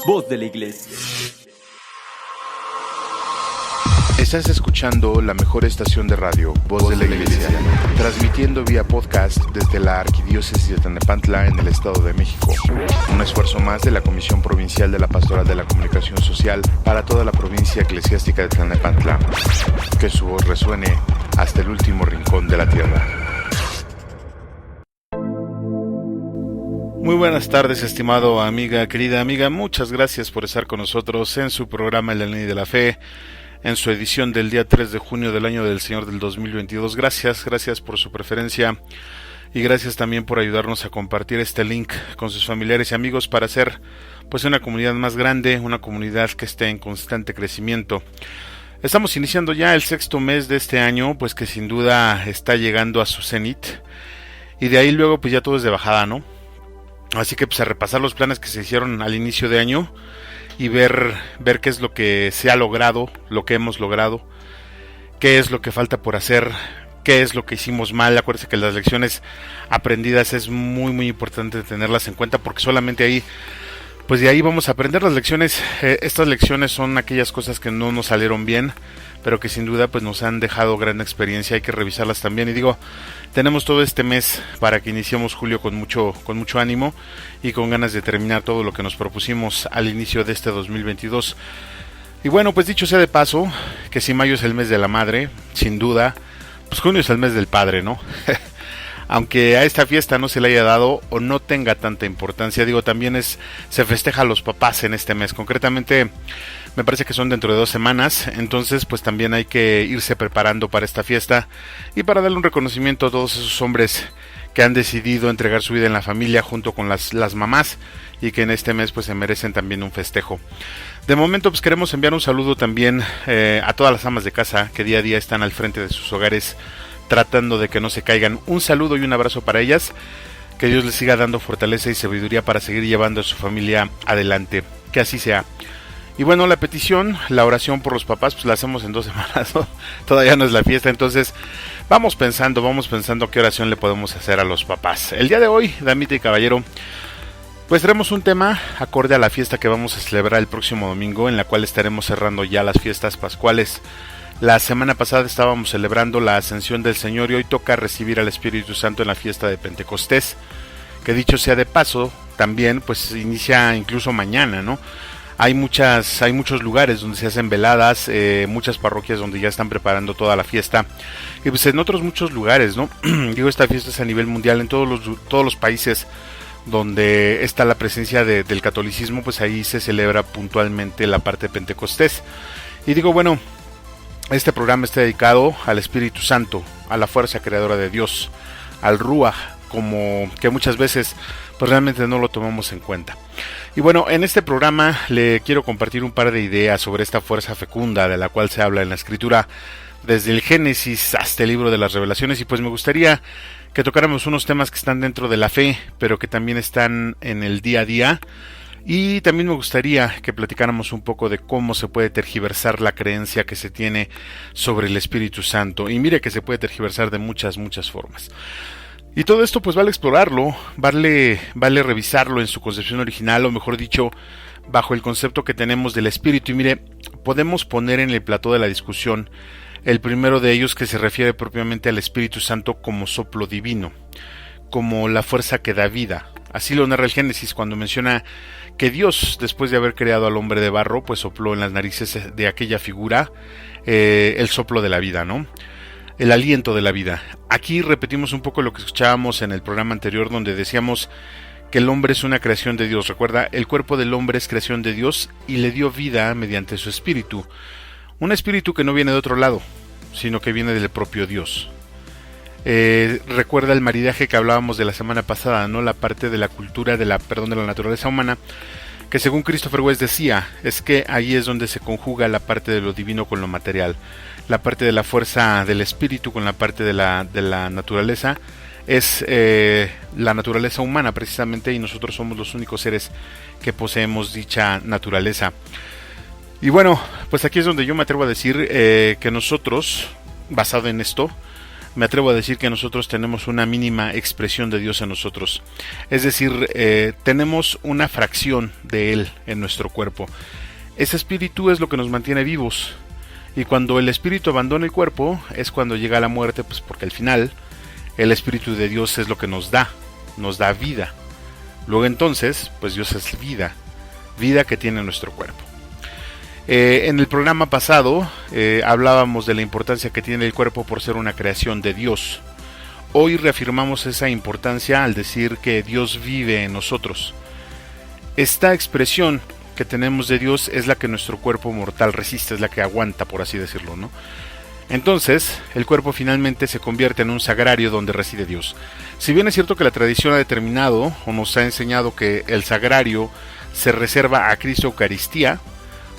Voz de la Iglesia. Estás escuchando la mejor estación de radio, Voz de la Iglesia, transmitiendo vía podcast desde la Arquidiócesis de Tlalnepantla en el Estado de México. Un esfuerzo más de la Comisión Provincial de la Pastoral de la Comunicación Social para toda la provincia eclesiástica de Tlalnepantla. Que su voz resuene hasta el último rincón de la tierra. Muy buenas tardes, estimado amiga, querida amiga. Muchas gracias por estar con nosotros en su programa El Anillo de la Fe, en su edición del día 3 de junio del año del Señor del 2022. Gracias por su preferencia y gracias también por ayudarnos a compartir este link con sus familiares y amigos para hacer pues una comunidad más grande, una comunidad que esté en constante crecimiento. Estamos iniciando ya el sexto mes de este año, pues que sin duda está llegando a su cenit, y de ahí luego pues ya todo es de bajada, ¿no? Así que pues a repasar los planes que se hicieron al inicio de año y ver qué es lo que se ha logrado, lo que hemos logrado, qué es lo que falta por hacer, qué es lo que hicimos mal. Acuérdense que las lecciones aprendidas es muy importante tenerlas en cuenta, porque solamente ahí, pues de ahí vamos a aprender las lecciones. Estas lecciones son aquellas cosas que no nos salieron bien, pero que sin duda pues nos han dejado gran experiencia. Hay que revisarlas también, y digo, tenemos todo este mes para que iniciemos julio con mucho ánimo y con ganas de terminar todo lo que nos propusimos al inicio de este 2022. Y bueno, pues dicho sea de paso, que si mayo es el mes de la madre, sin duda, pues junio es el mes del padre, ¿no? Aunque a esta fiesta no se le haya dado o no tenga tanta importancia, digo, también se festeja a los papás en este mes. Concretamente, me parece que son dentro de 2 semanas, entonces pues también hay que irse preparando para esta fiesta y para darle un reconocimiento a todos esos hombres que han decidido entregar su vida en la familia junto con las mamás, y que en este mes pues se merecen también un festejo. De momento pues queremos enviar un saludo también a todas las amas de casa que día a día están al frente de sus hogares tratando de que no se caigan. Un saludo y un abrazo para ellas, que Dios les siga dando fortaleza y sabiduría para seguir llevando a su familia adelante, que así sea. Y bueno, la petición, la oración por los papás, pues la hacemos en 2 semanas, ¿no? Todavía no es la fiesta, entonces vamos pensando qué oración le podemos hacer a los papás. El día de hoy, damita y caballero, pues tenemos un tema acorde a la fiesta que vamos a celebrar el próximo domingo, en la cual estaremos cerrando ya las fiestas pascuales. La semana pasada estábamos celebrando la Ascensión del Señor y hoy toca recibir al Espíritu Santo en la fiesta de Pentecostés, que dicho sea de paso, también pues inicia incluso mañana, ¿no? Hay muchos lugares donde se hacen veladas, muchas parroquias donde ya están preparando toda la fiesta, y pues en otros muchos lugares, ¿no? Digo, esta fiesta es a nivel mundial, en todos los países donde está la presencia del catolicismo, pues ahí se celebra puntualmente la parte de Pentecostés. Y digo, bueno, este programa está dedicado al Espíritu Santo, a la fuerza creadora de Dios, al Ruach, como que muchas veces pues realmente no lo tomamos en cuenta. Y bueno, en este programa le quiero compartir un par de ideas sobre esta fuerza fecunda de la cual se habla en la Escritura, desde el Génesis hasta el libro de las Revelaciones, y pues me gustaría que tocáramos unos temas que están dentro de la fe, pero que también están en el día a día. Y también me gustaría que platicáramos un poco de cómo se puede tergiversar la creencia que se tiene sobre el Espíritu Santo. Y mire que se puede tergiversar de muchas formas. Y todo esto pues vale explorarlo, vale revisarlo en su concepción original, o mejor dicho, bajo el concepto que tenemos del Espíritu. Y mire, podemos poner en el plató de la discusión el primero de ellos, que se refiere propiamente al Espíritu Santo como soplo divino, como la fuerza que da vida. Así lo narra el Génesis cuando menciona que Dios, después de haber creado al hombre de barro, pues sopló en las narices de aquella figura el soplo de la vida, ¿no? El aliento de la vida. Aquí repetimos un poco lo que escuchábamos en el programa anterior, donde decíamos que el hombre es una creación de Dios. Recuerda, el cuerpo del hombre es creación de Dios y le dio vida mediante su espíritu. Un espíritu que no viene de otro lado, sino que viene del propio Dios. Recuerda el maridaje que hablábamos de la semana pasada, ¿no? La parte de la cultura de la naturaleza humana, que según Christopher West decía, es que ahí es donde se conjuga la parte de lo divino con lo material. La parte de la fuerza del espíritu con la parte de la naturaleza es la naturaleza humana precisamente, y nosotros somos los únicos seres que poseemos dicha naturaleza. Y bueno, pues aquí es donde yo me atrevo a decir que nosotros, basado en esto, me atrevo a decir que nosotros tenemos una mínima expresión de Dios en nosotros. Es decir, tenemos una fracción de Él en nuestro cuerpo. Ese espíritu es lo que nos mantiene vivos. Y cuando el espíritu abandona el cuerpo es cuando llega la muerte, pues porque al final el espíritu de Dios es lo que nos da vida. Luego entonces, pues Dios es vida que tiene nuestro cuerpo. En el programa pasado hablábamos de la importancia que tiene el cuerpo por ser una creación de Dios. Hoy reafirmamos esa importancia al decir que Dios vive en nosotros. Esta expresión que tenemos de Dios es la que nuestro cuerpo mortal resiste, es la que aguanta, por así decirlo, ¿no? Entonces, el cuerpo finalmente se convierte en un sagrario donde reside Dios. Si bien es cierto que la tradición ha determinado o nos ha enseñado que el sagrario se reserva a Cristo Eucaristía,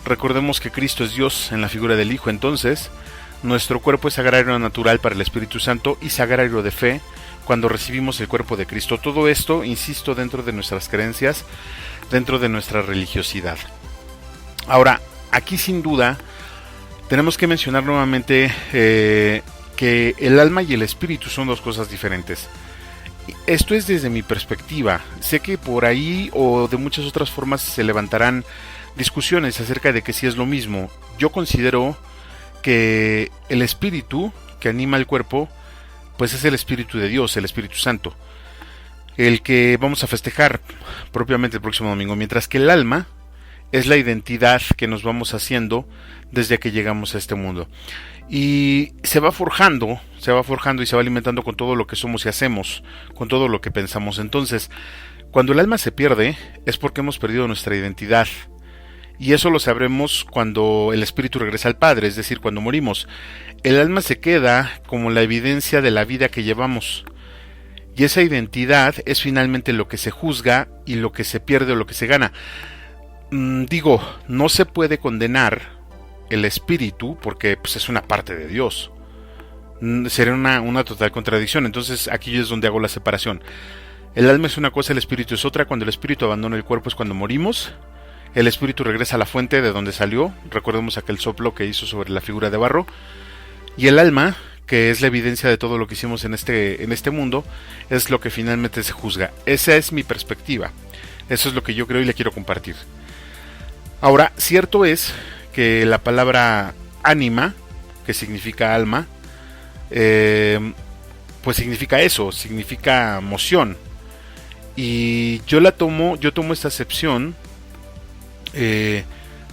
recordemos que Cristo es Dios en la figura del Hijo. Entonces, nuestro cuerpo es sagrario natural para el Espíritu Santo y sagrario de fe cuando recibimos el cuerpo de Cristo. Todo esto, insisto, dentro de nuestras creencias, dentro de nuestra religiosidad. Ahora, aquí sin duda tenemos que mencionar nuevamente que el alma y el espíritu son dos cosas diferentes. Esto es desde mi perspectiva. Sé que por ahí o de muchas otras formas se levantarán discusiones acerca de que si es lo mismo. Yo considero que el espíritu que anima el cuerpo, pues es el Espíritu de Dios, el Espíritu Santo, el que vamos a festejar propiamente el próximo domingo, mientras que el alma es la identidad que nos vamos haciendo desde que llegamos a este mundo. Y se va forjando y se va alimentando con todo lo que somos y hacemos, con todo lo que pensamos. Entonces, cuando el alma se pierde, es porque hemos perdido nuestra identidad. Y eso lo sabremos cuando el espíritu regresa al Padre, es decir, cuando morimos. El alma se queda como la evidencia de la vida que llevamos. Y esa identidad es finalmente lo que se juzga y lo que se pierde o lo que se gana. No se puede condenar el espíritu porque pues, es una parte de Dios. Sería una total contradicción. Entonces aquí es donde hago la separación. El alma es una cosa, el espíritu es otra. Cuando el espíritu abandona el cuerpo es cuando morimos. El espíritu regresa a la fuente de donde salió. Recordemos aquel soplo que hizo sobre la figura de barro. Y el alma, que es la evidencia de todo lo que hicimos en este mundo, es lo que finalmente se juzga. Esa es mi perspectiva. Eso es lo que yo creo y le quiero compartir. Ahora, cierto es que la palabra ánima, que significa alma, pues significa eso, significa moción. Y yo tomo esta acepción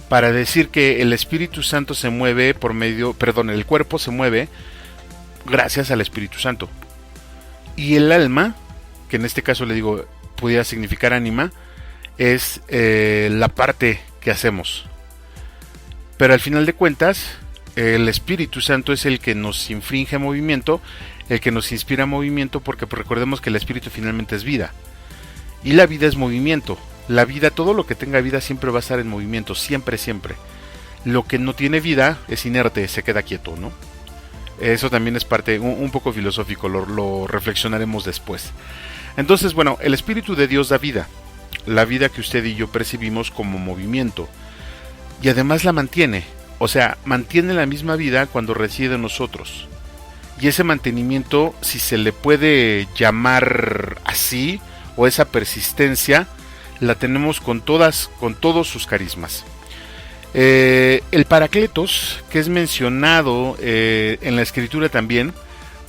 para decir que el Espíritu Santo se mueve el cuerpo se mueve gracias al Espíritu Santo. Y el alma, que en este caso le digo, pudiera significar ánima, es la parte que hacemos. Pero al final de cuentas, el Espíritu Santo es el que nos infringe movimiento, el que nos inspira movimiento, porque pues, recordemos que el Espíritu finalmente es vida. Y la vida es movimiento. La vida, todo lo que tenga vida siempre va a estar en movimiento, siempre, siempre. Lo que no tiene vida es inerte, se queda quieto, ¿no? Eso también es parte un poco filosófico, lo reflexionaremos después. Entonces, bueno, el Espíritu de Dios da vida, la vida que usted y yo percibimos como movimiento. Y además la mantiene, o sea, mantiene la misma vida cuando reside en nosotros. Y ese mantenimiento, si se le puede llamar así, o esa persistencia, la tenemos con todos sus carismas. El Paracletos, que es mencionado en la Escritura también,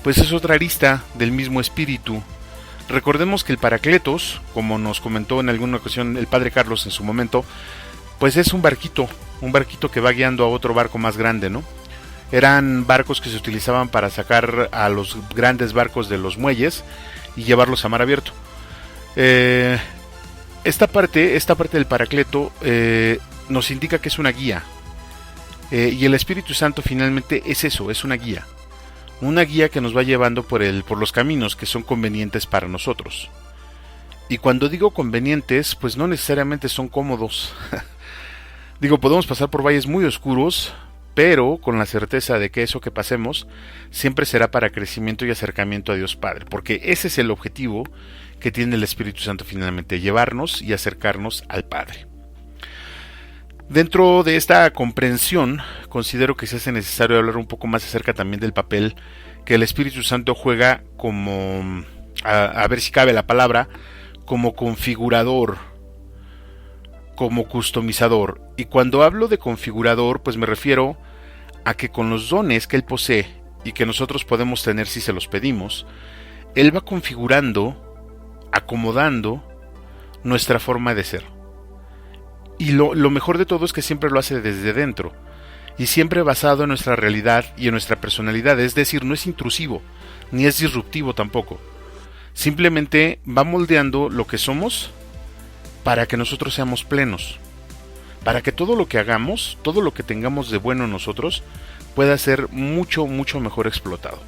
pues es otra arista del mismo espíritu. Recordemos que el Paracletos, como nos comentó en alguna ocasión el Padre Carlos en su momento, pues es un barquito que va guiando a otro barco más grande, ¿no? Eran barcos que se utilizaban para sacar a los grandes barcos de los muelles y llevarlos a mar abierto. Esta parte del Paracleto nos indica que es una guía. Y el Espíritu Santo finalmente es eso, es una guía. Una guía que nos va llevando por los caminos que son convenientes para nosotros. Y cuando digo convenientes, pues no necesariamente son cómodos. Podemos pasar por valles muy oscuros, pero con la certeza de que eso que pasemos siempre será para crecimiento y acercamiento a Dios Padre, porque ese es el objetivo que tiene el Espíritu Santo finalmente, llevarnos y acercarnos al Padre. Dentro de esta comprensión, considero que se hace necesario hablar un poco más acerca también del papel que el Espíritu Santo juega como, a ver si cabe la palabra, como configurador, como customizador. Y cuando hablo de configurador, pues me refiero a que con los dones que Él posee y que nosotros podemos tener si se los pedimos, Él va configurando, acomodando nuestra forma de ser. Y lo mejor de todo es que siempre lo hace desde dentro, y siempre basado en nuestra realidad y en nuestra personalidad, es decir, no es intrusivo, ni es disruptivo tampoco. Simplemente va moldeando lo que somos para que nosotros seamos plenos, para que todo lo que hagamos, todo lo que tengamos de bueno en nosotros, pueda ser mucho, mucho mejor explotado.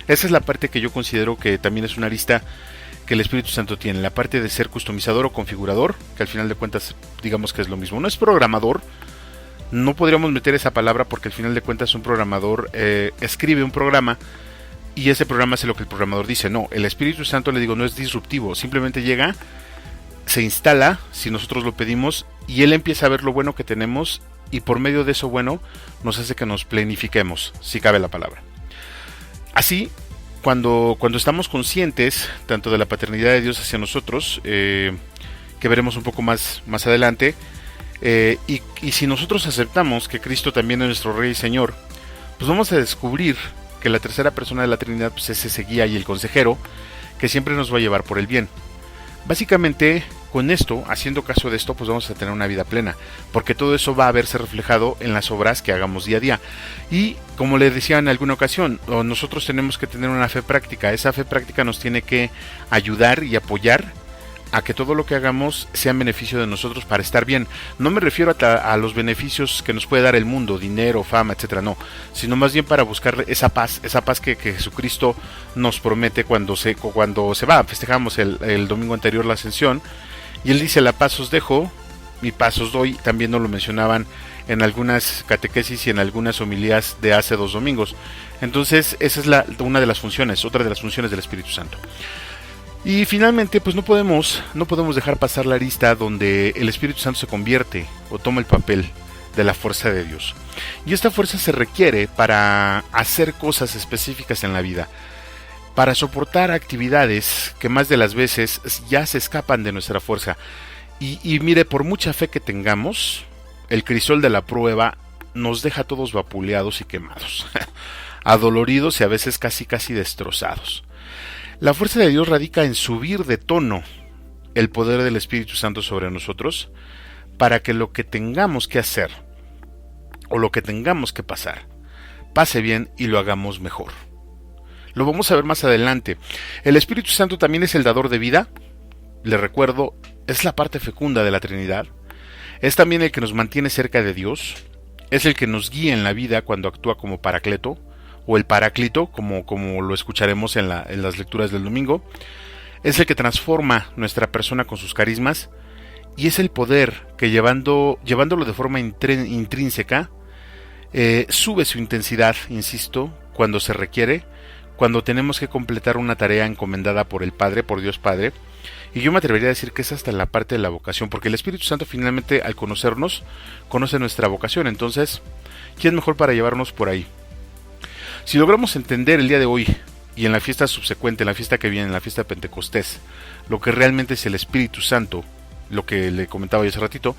Esa es la parte que yo considero que también es una arista que el Espíritu Santo tiene, la parte de ser customizador o configurador, que al final de cuentas digamos que es lo mismo. No es programador, no podríamos meter esa palabra porque al final de cuentas un programador escribe un programa y ese programa hace lo que el programador dice. No, el Espíritu Santo, le digo, no es disruptivo, simplemente llega, se instala si nosotros lo pedimos y Él empieza a ver lo bueno que tenemos y por medio de eso bueno nos hace que nos plenifiquemos, si cabe la palabra. Así, cuando estamos conscientes tanto de la paternidad de Dios hacia nosotros, que veremos un poco más adelante, y si nosotros aceptamos que Cristo también es nuestro Rey y Señor, pues vamos a descubrir que la tercera persona de la Trinidad pues es ese guía y el consejero que siempre nos va a llevar por el bien. Básicamente, con esto, haciendo caso de esto, pues vamos a tener una vida plena, porque todo eso va a verse reflejado en las obras que hagamos día a día. Y como les decía en alguna ocasión, nosotros tenemos que tener una fe práctica. Esa fe práctica nos tiene que ayudar y apoyar a que todo lo que hagamos sea en beneficio de nosotros para estar bien. No me refiero a los beneficios que nos puede dar el mundo, dinero, fama, etcétera, no, sino más bien para buscar esa paz que Jesucristo nos promete cuando se va. Festejamos el domingo anterior la ascensión y Él dice: la paz os dejo, mi paz os doy. También nos lo mencionaban en algunas catequesis y en algunas homilías de hace 2 domingos. Entonces esa es otra de las funciones del Espíritu Santo. Y finalmente, pues no podemos dejar pasar la arista donde el Espíritu Santo se convierte o toma el papel de la fuerza de Dios. Y esta fuerza se requiere para hacer cosas específicas en la vida, para soportar actividades que más de las veces ya se escapan de nuestra fuerza. Y mire, por mucha fe que tengamos, el crisol de la prueba nos deja todos vapuleados y quemados, adoloridos y a veces casi destrozados. La fuerza de Dios radica en subir de tono el poder del Espíritu Santo sobre nosotros para que lo que tengamos que hacer o lo que tengamos que pasar pase bien y lo hagamos mejor. Lo vamos a ver más adelante. El Espíritu Santo también es el dador de vida. Le recuerdo, es la parte fecunda de la Trinidad. Es también el que nos mantiene cerca de Dios. Es el que nos guía en la vida cuando actúa como Paracleto, o el Paráclito, como lo escucharemos en las lecturas del domingo. Es el que transforma nuestra persona con sus carismas, y es el poder que llevándolo de forma intrínseca, sube su intensidad, insisto, cuando se requiere, cuando tenemos que completar una tarea encomendada por el Padre, por Dios Padre. Y yo me atrevería a decir que es hasta la parte de la vocación, porque el Espíritu Santo finalmente, al conocernos, conoce nuestra vocación. Entonces, ¿quién mejor para llevarnos por ahí? Si logramos entender el día de hoy y en la fiesta subsecuente, en la fiesta que viene, en la fiesta de Pentecostés, lo que realmente es el Espíritu Santo, lo que le comentaba yo hace ratito,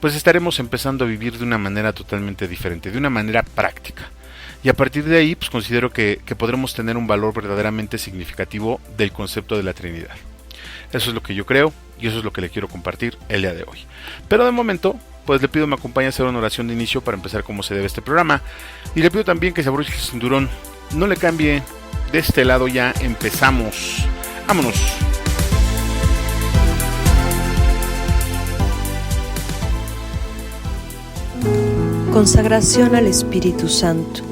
pues estaremos empezando a vivir de una manera totalmente diferente, de una manera práctica. Y a partir de ahí, pues considero que podremos tener un valor verdaderamente significativo del concepto de la Trinidad. Eso es lo que yo creo y eso es lo que le quiero compartir el día de hoy. Pero de momento, pues le pido me acompañe a hacer una oración de inicio para empezar como se debe este programa. Y le pido también que se abroche el cinturón, no le cambie. De este lado ya empezamos. ¡Vámonos! Consagración al Espíritu Santo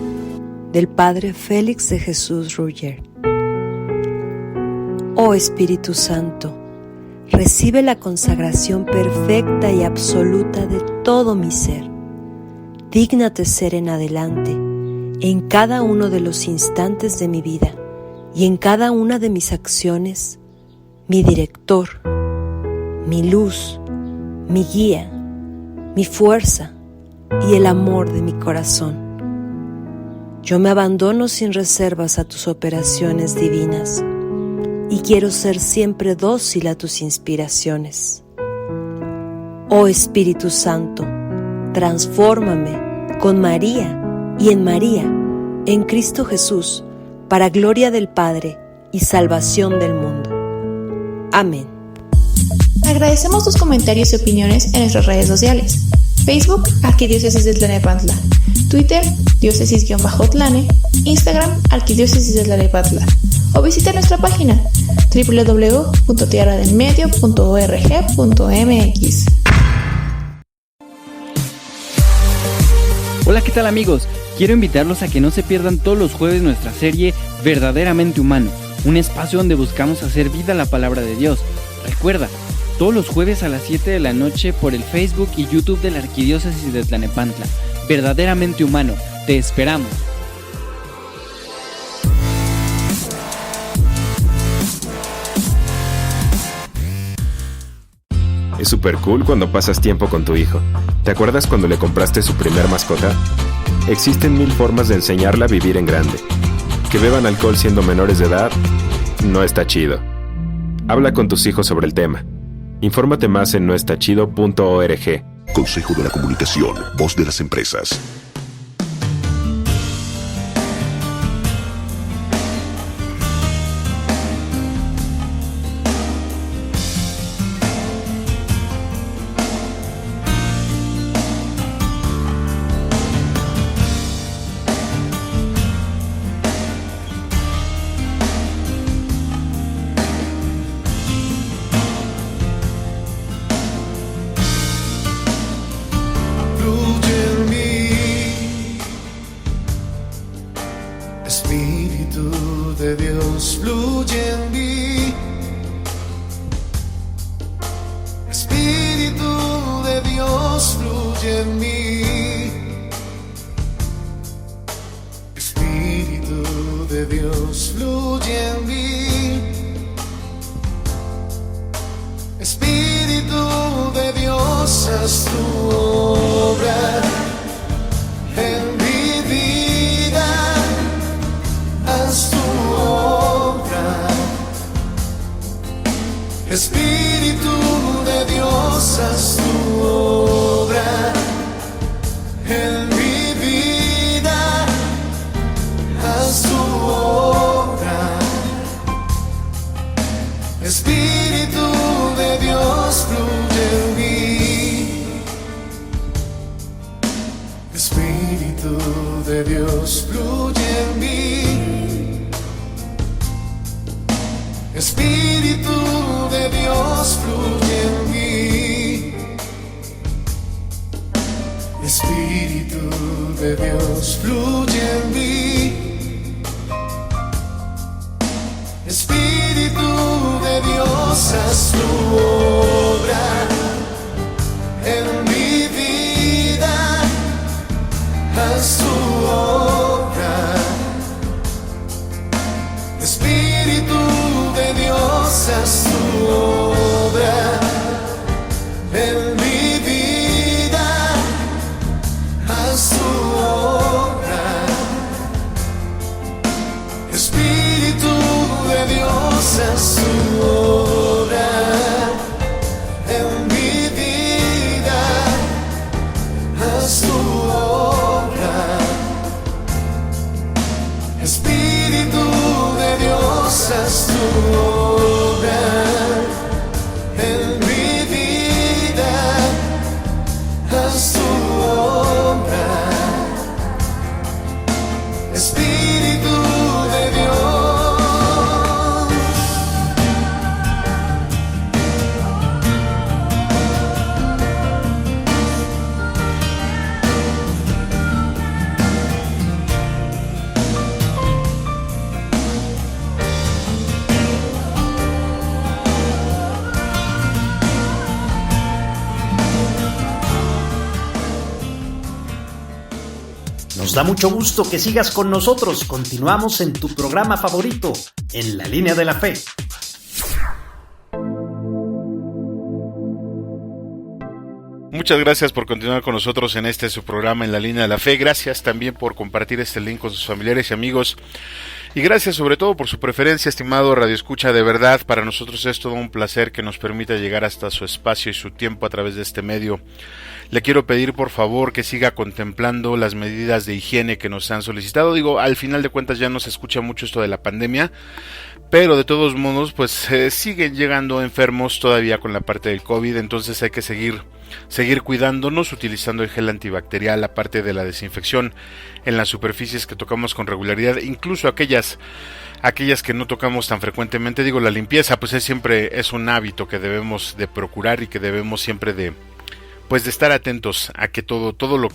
del Padre Félix de Jesús Ruller. Oh Espíritu Santo, recibe la consagración perfecta y absoluta de todo mi ser. Dígnate ser en adelante, en cada uno de los instantes de mi vida y en cada una de mis acciones, mi director, mi luz, mi guía, mi fuerza y el amor de mi corazón. Yo me abandono sin reservas a tus operaciones divinas y quiero ser siempre dócil a tus inspiraciones. Oh Espíritu Santo, transfórmame con María y en María, en Cristo Jesús, para gloria del Padre y salvación del mundo. Amén. Agradecemos tus comentarios y opiniones en nuestras redes sociales. Facebook, Arquidiócesis de Tlalnepantla. Twitter, diócesis-tlane. Instagram, Arquidiócesis de Tlalnepantla. O visita nuestra página www.tierradelmedio.org.mx. Hola, ¿qué tal amigos? Quiero invitarlos a que no se pierdan todos los jueves nuestra serie Verdaderamente Humano, un espacio donde buscamos hacer vida a la palabra de Dios. Recuerda, todos los jueves a las 7 de la noche por el Facebook y YouTube de la Arquidiócesis de Tlalnepantla. Verdaderamente Humano, te esperamos. Es súper cool cuando pasas tiempo con tu hijo. ¿Te acuerdas cuando le compraste su primer mascota? Existen 1000 formas de enseñarla a vivir en grande. Que beban alcohol siendo menores de edad no está chido. Habla con tus hijos sobre el tema. Infórmate más en noestachido.org. Consejo de la Comunicación, voz de las empresas. Espíritu de Dios, fluye en mí. Espíritu de Dios, fluye en mí. Espíritu de Dios, fluye en mí. Espíritu de Dios, haz tu obra en mi vida. Haz tu obra. Espíritu de Dios, haz tu obra en mi vida. Haz tu obra. Espíritu de Dios, fluye en mí. Espíritu de Dios, fluye en mí. Espíritu de Dios, fluye en mí. Espíritu de Dios, fluye en mí. Espíritu de Dios, haz tu obra en mi vida. Haz tu obra. Espíritu de Dios, haz tu obra en mi vida. Haz tu obra. Espíritu de Dios, haz tu obra en mi vida. Haz tu obra. Espíritu de Dios, haz tu obra en mi vida. Haz tu obra. Espíritu de Dios. Nos da mucho gusto que sigas con nosotros. Continuamos en tu programa favorito, En la Línea de la Fe. Muchas gracias por continuar con nosotros en su programa En la Línea de la Fe. Gracias también por compartir este link con sus familiares y amigos. Y gracias sobre todo por su preferencia, estimado radioescucha. De verdad, para nosotros es todo un placer que nos permita llegar hasta su espacio y su tiempo a través de este medio. Le quiero pedir por favor que siga contemplando las medidas de higiene que nos han solicitado. Digo, al final de cuentas ya no se escucha mucho esto de la pandemia, pero de todos modos pues siguen llegando enfermos todavía con la parte del COVID. Entonces hay que seguir cuidándonos, utilizando el gel antibacterial, aparte de la desinfección en las superficies que tocamos con regularidad, incluso aquellas que no tocamos tan frecuentemente. Digo, la limpieza pues es un hábito que debemos de procurar y que debemos siempre de estar atentos a que todo lo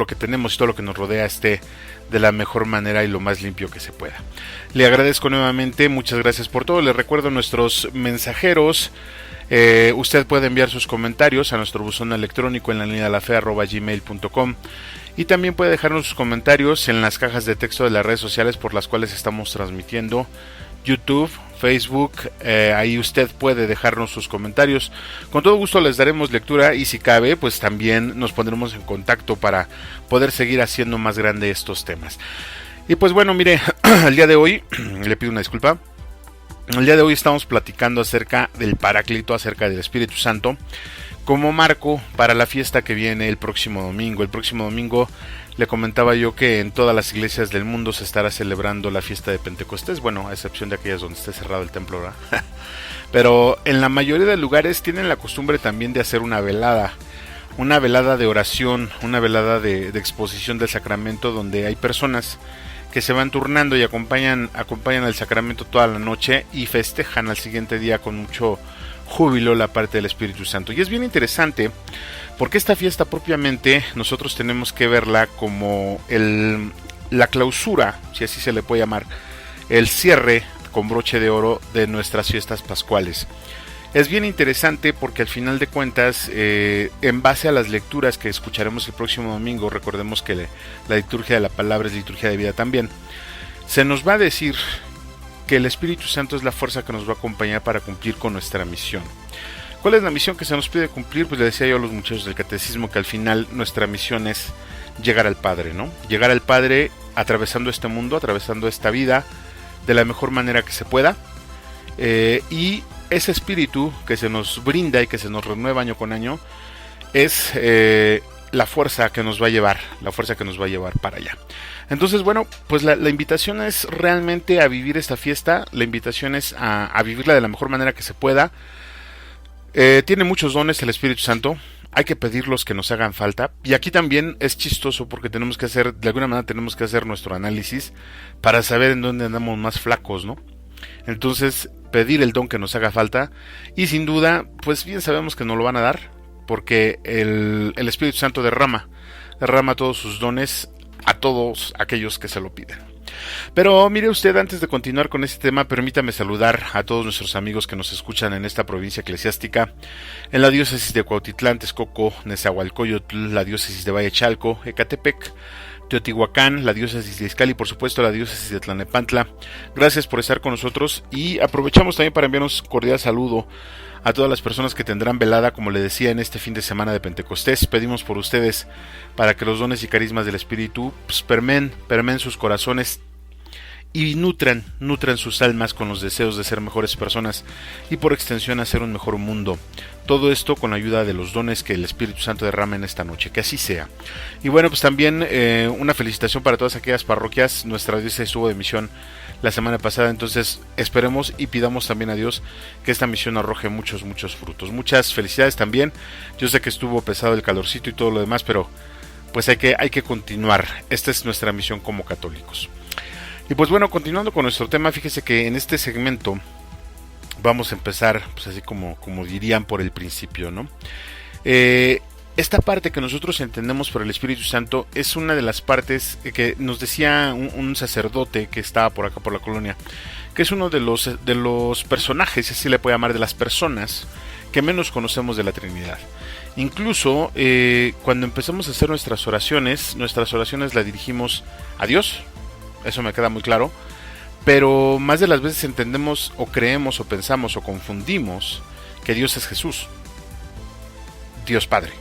que tenemos y todo lo que nos rodea esté de la mejor manera y lo más limpio que se pueda. Le agradezco nuevamente, muchas gracias por todo. Le recuerdo nuestros mensajeros. Usted puede enviar sus comentarios a nuestro buzón electrónico en la línea de la fe @gmail.com, y también puede dejarnos sus comentarios en las cajas de texto de las redes sociales por las cuales estamos transmitiendo: YouTube, Facebook. Ahí usted puede dejarnos sus comentarios, con todo gusto les daremos lectura, y si cabe pues también nos pondremos en contacto para poder seguir haciendo más grande estos temas. Y pues bueno, mire, el día de hoy le pido una disculpa. El día de hoy estamos platicando acerca del Paráclito, acerca del Espíritu Santo, como marco para la fiesta que viene el próximo domingo. El próximo domingo le comentaba yo que en todas las iglesias del mundo se estará celebrando la fiesta de Pentecostés, bueno, a excepción de aquellas donde esté cerrado el templo, ¿verdad? Pero en la mayoría de lugares tienen la costumbre también de hacer una velada de oración, una velada de exposición del sacramento, donde hay personas que se van turnando y acompañan el sacramento toda la noche y festejan al siguiente día con mucho júbilo la parte del Espíritu Santo. Y es bien interesante porque esta fiesta propiamente nosotros tenemos que verla como la clausura, si así se le puede llamar, el cierre con broche de oro de nuestras fiestas pascuales. Es bien interesante porque al final de cuentas, en base a las lecturas que escucharemos el próximo domingo, recordemos que la liturgia de la palabra es liturgia de vida también, se nos va a decir que el Espíritu Santo es la fuerza que nos va a acompañar para cumplir con nuestra misión. ¿Cuál es la misión que se nos pide cumplir? Pues le decía yo a los muchachos del catecismo que al final nuestra misión es llegar al Padre, ¿no? Llegar al Padre atravesando este mundo, atravesando esta vida de la mejor manera que se pueda, y ese espíritu que se nos brinda y que se nos renueva año con año es la fuerza que nos va a llevar para allá. Entonces, bueno, pues la invitación es realmente a vivir esta fiesta. La invitación es a vivirla de la mejor manera que se pueda. Tiene muchos dones el Espíritu Santo. Hay que pedirlos que nos hagan falta. Y aquí también es chistoso porque de alguna manera tenemos que hacer nuestro análisis para saber en dónde andamos más flacos, ¿no? Entonces, pedir el don que nos haga falta, y sin duda, pues bien sabemos que nos lo van a dar, porque el Espíritu Santo derrama todos sus dones a todos aquellos que se lo piden. Pero mire usted, antes de continuar con este tema, permítame saludar a todos nuestros amigos que nos escuchan en esta provincia eclesiástica, en la diócesis de Cuautitlán, Texcoco, Nezahualcóyotl, la diócesis de Valle Chalco, Ecatepec, Teotihuacán, la diócesis de Izcalli y por supuesto la diócesis de Tlalnepantla. Gracias por estar con nosotros, y aprovechamos también para enviarnos un cordial saludo a todas las personas que tendrán velada, como le decía, en este fin de semana de Pentecostés. Pedimos por ustedes para que los dones y carismas del Espíritu pues, permeen sus corazones y nutran sus almas con los deseos de ser mejores personas y por extensión hacer un mejor mundo. Todo esto con la ayuda de los dones que el Espíritu Santo derrama en esta noche, que así sea. Y bueno, pues también una felicitación para todas aquellas parroquias. Nuestra diócesis estuvo de misión la semana pasada, entonces esperemos y pidamos también a Dios que esta misión arroje muchos frutos. Muchas felicidades también. Yo sé que estuvo pesado el calorcito y todo lo demás, pero pues hay que continuar. Esta es nuestra misión como católicos. Y pues bueno, continuando con nuestro tema, fíjese que en este segmento vamos a empezar, pues así como dirían, por el principio, ¿no? Esta parte que nosotros entendemos por el Espíritu Santo es una de las partes que nos decía un sacerdote que estaba por acá por la colonia, que es uno de los personajes, así le puede llamar, de las personas que menos conocemos de la Trinidad. Incluso cuando empezamos a hacer nuestras oraciones las dirigimos a Dios. Eso me queda muy claro, pero más de las veces entendemos o creemos o pensamos o confundimos que Dios es Jesús, Dios Padre.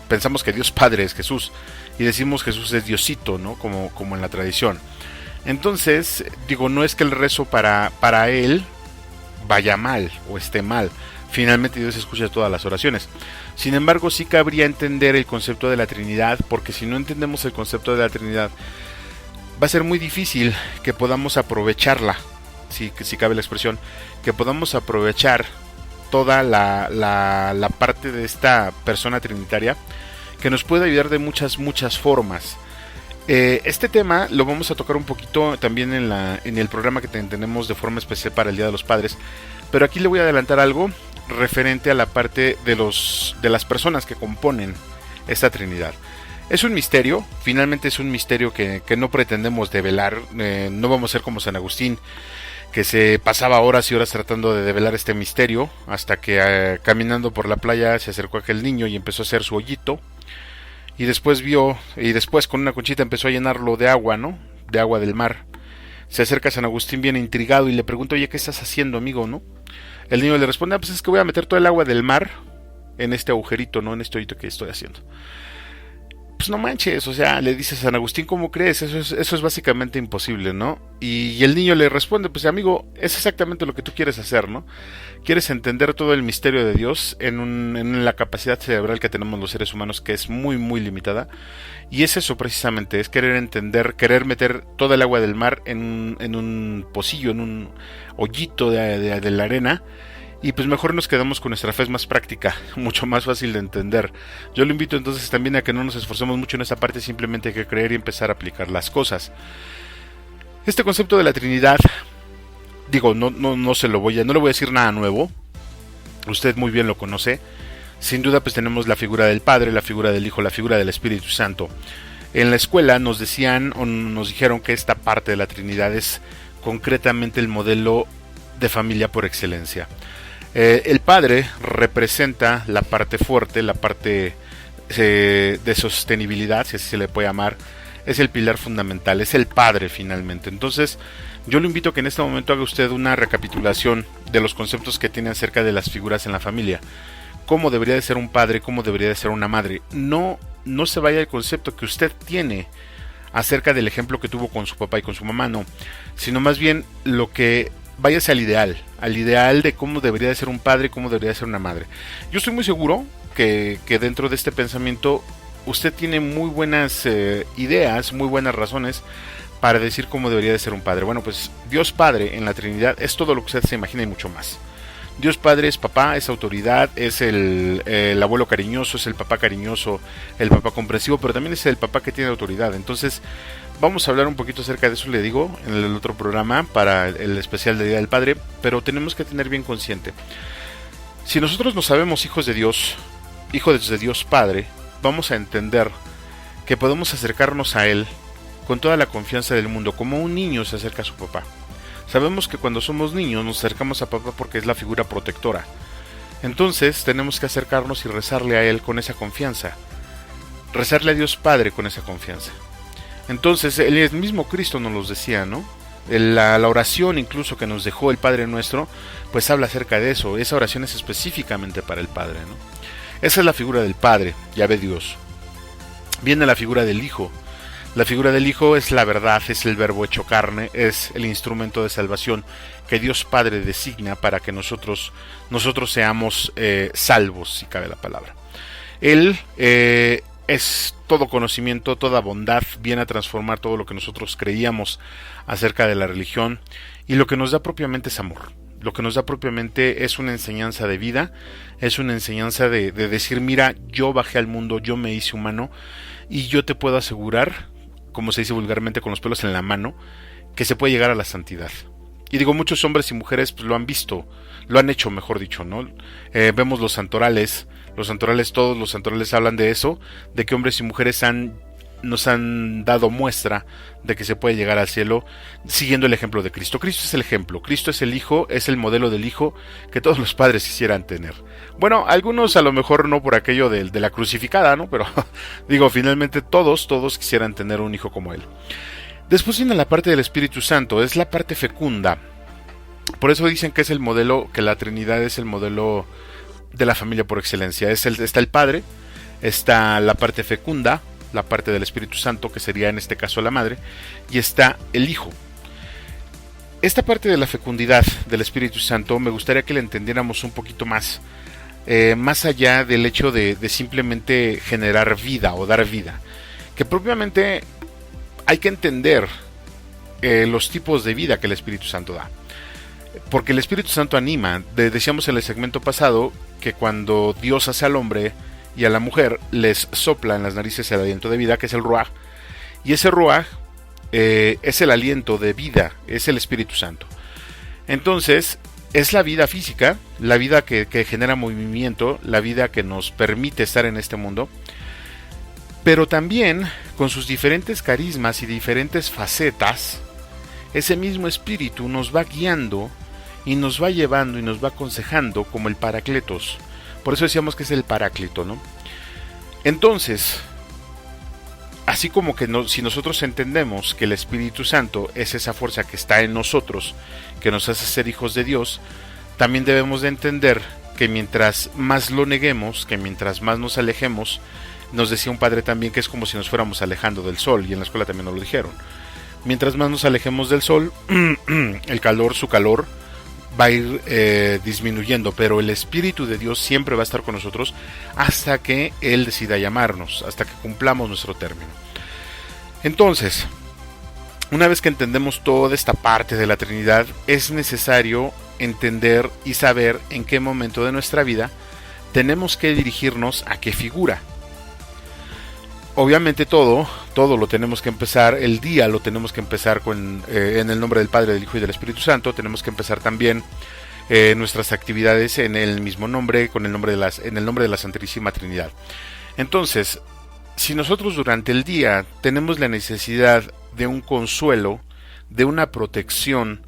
pensamos que Dios Padre es Jesús y decimos Jesús es Diosito, ¿no? Como en la tradición. Entonces, digo, no es que el rezo para él vaya mal o esté mal. Finalmente Dios escucha todas las oraciones. Sin embargo, sí cabría entender el concepto de la Trinidad, porque si no entendemos el concepto de la Trinidad, va a ser muy difícil que podamos aprovecharla, si cabe la expresión, que podamos aprovechar toda la parte de esta persona trinitaria, que nos puede ayudar de muchas formas. Este tema lo vamos a tocar un poquito también en el programa que tenemos de forma especial para el Día de los Padres, pero aquí le voy a adelantar algo referente a la parte de las personas que componen esta Trinidad. Es un misterio, finalmente es un misterio que no pretendemos develar. No vamos a ser como San Agustín, que se pasaba horas y horas tratando de develar este misterio, hasta que caminando por la playa se acercó aquel niño y empezó a hacer su hoyito, y después con una conchita empezó a llenarlo de agua, ¿no? De agua del mar. Se acerca a San Agustín bien intrigado y le pregunta: oye, ¿qué estás haciendo, amigo, no? El niño le responde: pues es que voy a meter todo el agua del mar en este agujerito, ¿no? En este hoyito que estoy haciendo. Pues no manches, o sea, le dice San Agustín, ¿cómo crees? Eso es básicamente imposible, ¿no? Y el niño le responde: pues amigo, es exactamente lo que tú quieres hacer, ¿no? Quieres entender todo el misterio de Dios en la capacidad cerebral que tenemos los seres humanos, que es muy limitada. Y es eso precisamente, es querer entender, querer meter toda el agua del mar en un pocillo, en un hoyito de la arena. Y pues mejor nos quedamos con nuestra fe, es más práctica, mucho más fácil de entender. Yo lo invito entonces también a que no nos esforcemos mucho en esa parte, simplemente hay que creer y empezar a aplicar las cosas. Este concepto de la Trinidad, digo, no le voy a decir nada nuevo. Usted muy bien lo conoce. Sin duda pues tenemos la figura del Padre, la figura del Hijo, la figura del Espíritu Santo. En la escuela nos dijeron que esta parte de la Trinidad es concretamente el modelo de familia por excelencia. El Padre representa la parte fuerte, la parte de sostenibilidad, si así se le puede llamar. Es el pilar fundamental, es el Padre finalmente. Entonces yo lo invito a que en este momento haga usted una recapitulación de los conceptos que tiene acerca de las figuras en la familia. Cómo debería de ser un padre, cómo debería de ser una madre. No se vaya al concepto que usted tiene acerca del ejemplo que tuvo con su papá y con su mamá, no, sino más bien lo que váyase al ideal de cómo debería de ser un padre, cómo debería de ser una madre. Yo estoy muy seguro que dentro de este pensamiento usted tiene muy buenas ideas, muy buenas razones para decir cómo debería de ser un padre. Bueno, pues Dios Padre en la Trinidad es todo lo que usted se imagina y mucho más. Dios Padre es papá, es autoridad, es el abuelo cariñoso, es el papá cariñoso, el papá comprensivo, pero también es el papá que tiene autoridad. Entonces vamos a hablar un poquito acerca de eso, le digo, en el otro programa para el especial de Día del Padre, pero tenemos que tener bien consciente. Si nosotros no sabemos hijos de Dios, hijos de Dios Padre, vamos a entender que podemos acercarnos a Él con toda la confianza del mundo, como un niño se acerca a su papá. Sabemos que cuando somos niños nos acercamos a papá porque es la figura protectora. Entonces tenemos que acercarnos y rezarle a Él con esa confianza. Rezarle a Dios Padre con esa confianza. Entonces el mismo Cristo nos los decía, ¿no? La oración incluso que nos dejó el Padre Nuestro, pues habla acerca de eso. Esa oración es específicamente para el Padre, ¿no? Esa es la figura del Padre, Yahvé Dios. Viene la figura del Hijo. La figura del Hijo es la verdad, es el verbo hecho carne, es el instrumento de salvación que Dios Padre designa para que nosotros seamos salvos, si cabe la palabra. Él es todo conocimiento, toda bondad, viene a transformar todo lo que nosotros creíamos acerca de la religión, y lo que nos da propiamente es amor. Lo que nos da propiamente es una enseñanza de vida, es una enseñanza de decir: mira, yo bajé al mundo, yo me hice humano, y yo te puedo asegurar, como se dice vulgarmente, con los pelos en la mano, que se puede llegar a la santidad. Y digo, muchos hombres y mujeres pues lo han visto, lo han hecho, mejor dicho, ¿no? Vemos los santorales, todos los santorales hablan de eso, de que hombres y mujeres nos han dado muestra de que se puede llegar al cielo siguiendo el ejemplo de Cristo. Cristo es el ejemplo, Cristo es el Hijo, es el modelo del Hijo que todos los padres quisieran tener. Bueno, algunos a lo mejor no por aquello de la crucificada, ¿no? Pero digo, finalmente todos quisieran tener un hijo como Él. Después viene la parte del Espíritu Santo, es la parte fecunda. Por eso dicen que es el modelo, que la Trinidad es el modelo de la familia por excelencia. Está el Padre, está la parte fecunda, la parte del Espíritu Santo, que sería en este caso la madre, y está el Hijo. Esta parte de la fecundidad del Espíritu Santo me gustaría que la entendiéramos un poquito más, más allá del hecho de simplemente generar vida o dar vida, que propiamente hay que entender los tipos de vida que el Espíritu Santo da, porque el Espíritu Santo anima. Decíamos en el segmento pasado que cuando Dios hace al hombre y a la mujer, les sopla en las narices el aliento de vida, que es el ruaj, y ese ruaj es el aliento de vida, es el Espíritu Santo. Entonces es la vida física, la vida que genera movimiento, la vida que nos permite estar en este mundo, pero también con sus diferentes carismas y diferentes facetas, ese mismo Espíritu nos va guiando y nos va llevando y nos va aconsejando como el Paracletos. Por eso decíamos que es el Paráclito, ¿no? Entonces, así como que si nosotros entendemos que el Espíritu Santo es esa fuerza que está en nosotros, que nos hace ser hijos de Dios, también debemos de entender que mientras más lo neguemos, que mientras más nos alejemos, nos decía un padre también que es como si nos fuéramos alejando del sol, y en la escuela también nos lo dijeron. Mientras más nos alejemos del sol, su calor va a ir disminuyendo, pero el Espíritu de Dios siempre va a estar con nosotros hasta que Él decida llamarnos, hasta que cumplamos nuestro término. Entonces, una vez que entendemos toda esta parte de la Trinidad, es necesario entender y saber en qué momento de nuestra vida tenemos que dirigirnos a qué figura. Obviamente todo lo tenemos que empezar, el día lo tenemos que empezar en el nombre del Padre, del Hijo y del Espíritu Santo. Tenemos que empezar también nuestras actividades en el mismo nombre, en el nombre de la Santísima Trinidad. Entonces, si nosotros durante el día tenemos la necesidad de un consuelo, de una protección,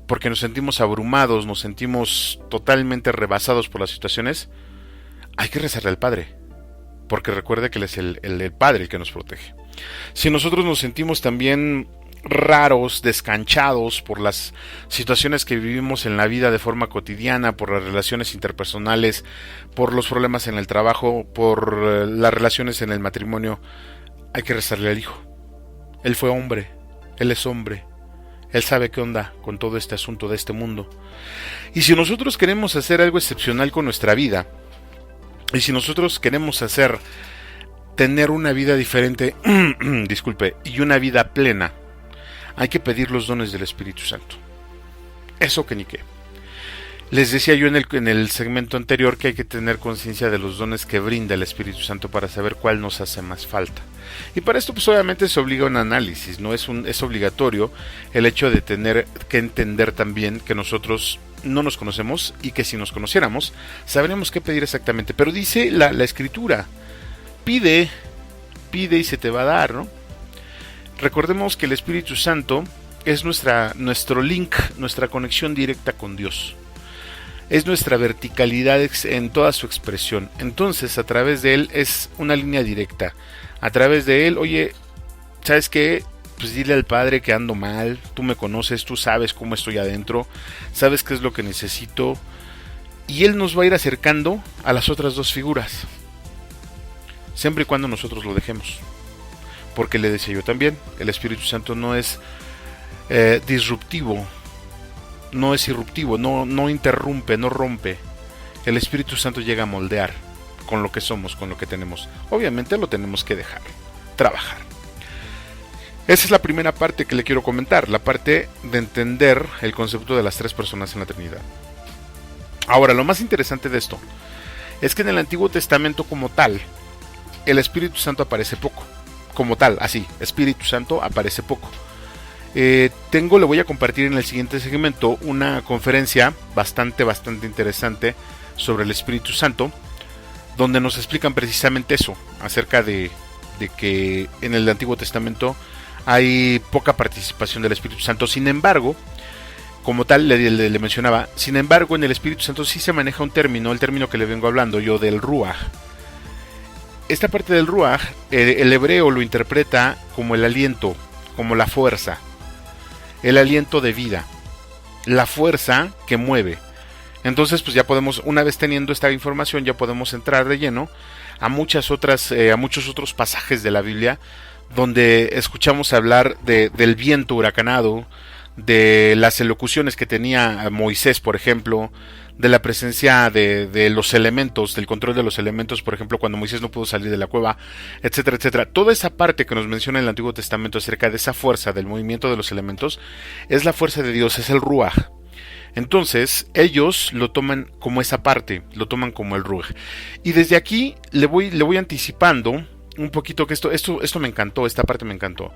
porque nos sentimos abrumados, nos sentimos totalmente rebasados por las situaciones, hay que rezarle al Padre. Porque recuerde que Él es el Padre el que nos protege. Si nosotros nos sentimos también raros, descanchados por las situaciones que vivimos en la vida de forma cotidiana, por las relaciones interpersonales, por los problemas en el trabajo, por las relaciones en el matrimonio, hay que rezarle al Hijo. Él fue hombre, Él es hombre, Él sabe qué onda con todo este asunto de este mundo. Y si nosotros queremos hacer algo excepcional con nuestra vida, y si nosotros queremos tener una vida diferente, y una vida plena, hay que pedir los dones del Espíritu Santo. Eso que ni qué. Les decía yo en el segmento anterior que hay que tener conciencia de los dones que brinda el Espíritu Santo para saber cuál nos hace más falta. Y para esto pues obviamente se obliga a un análisis, no es obligatorio el hecho de tener que entender también que nosotros no nos conocemos y que si nos conociéramos sabríamos qué pedir exactamente. Pero dice la Escritura, pide y se te va a dar, ¿no? Recordemos que el Espíritu Santo es nuestro link, nuestra conexión directa con Dios. Es nuestra verticalidad en toda su expresión. Entonces, a través de Él es una línea directa. A través de Él, oye, ¿sabes qué? Pues dile al Padre que ando mal. Tú me conoces, tú sabes cómo estoy adentro. Sabes qué es lo que necesito. Y Él nos va a ir acercando a las otras dos figuras. Siempre y cuando nosotros lo dejemos. Porque le decía yo también, el Espíritu Santo no es disruptivo. No es irruptivo, no interrumpe, no rompe. El Espíritu Santo llega a moldear con lo que somos, con lo que tenemos. Obviamente lo tenemos que dejar, trabajar. Esa es la primera parte que le quiero comentar, la parte de entender el concepto de las tres personas en la Trinidad. Ahora, lo más interesante de esto es que en el Antiguo Testamento como tal, el Espíritu Santo aparece poco. Como tal, así, Espíritu Santo aparece poco. Le voy a compartir en el siguiente segmento una conferencia bastante interesante sobre el Espíritu Santo, donde nos explican precisamente eso, acerca de que en el Antiguo Testamento hay poca participación del Espíritu Santo. Sin embargo, como tal le mencionaba, sin embargo en el Espíritu Santo sí se maneja un término, el término que le vengo hablando yo, del Ruaj. Esta parte del Ruaj, el hebreo lo interpreta como el aliento, como la fuerza. El aliento de vida, la fuerza que mueve. Entonces, pues ya podemos, una vez teniendo esta información, ya podemos entrar de lleno a muchos otros pasajes de la Biblia donde escuchamos hablar del viento huracanado, de las elocuciones que tenía Moisés, por ejemplo, de la presencia de los elementos, del control de los elementos, por ejemplo, cuando Moisés no pudo salir de la cueva, etcétera, etcétera. Toda esa parte que nos menciona en el Antiguo Testamento acerca de esa fuerza, del movimiento de los elementos, es la fuerza de Dios, es el Ruaj. Entonces, ellos lo toman como esa parte, lo toman como el Ruaj. Y desde aquí le voy anticipando un poquito que esto me encantó, esta parte me encantó.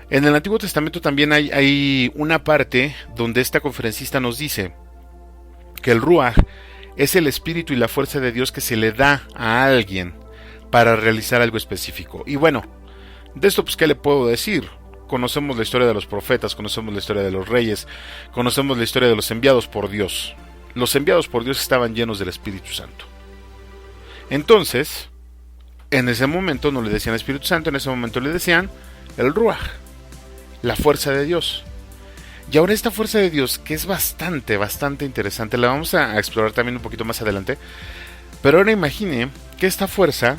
En el Antiguo Testamento también hay una parte donde esta conferencista nos dice que el Ruaj es el espíritu y la fuerza de Dios que se le da a alguien para realizar algo específico. Y bueno, de esto pues ¿qué le puedo decir? Conocemos la historia de los profetas, conocemos la historia de los reyes, conocemos la historia de los enviados por Dios. Los enviados por Dios estaban llenos del Espíritu Santo. Entonces, en ese momento no le decían Espíritu Santo, en ese momento le decían el Ruaj, la fuerza de Dios. Y ahora esta fuerza de Dios, que es bastante interesante, la vamos a explorar también un poquito más adelante. Pero ahora imagine que esta fuerza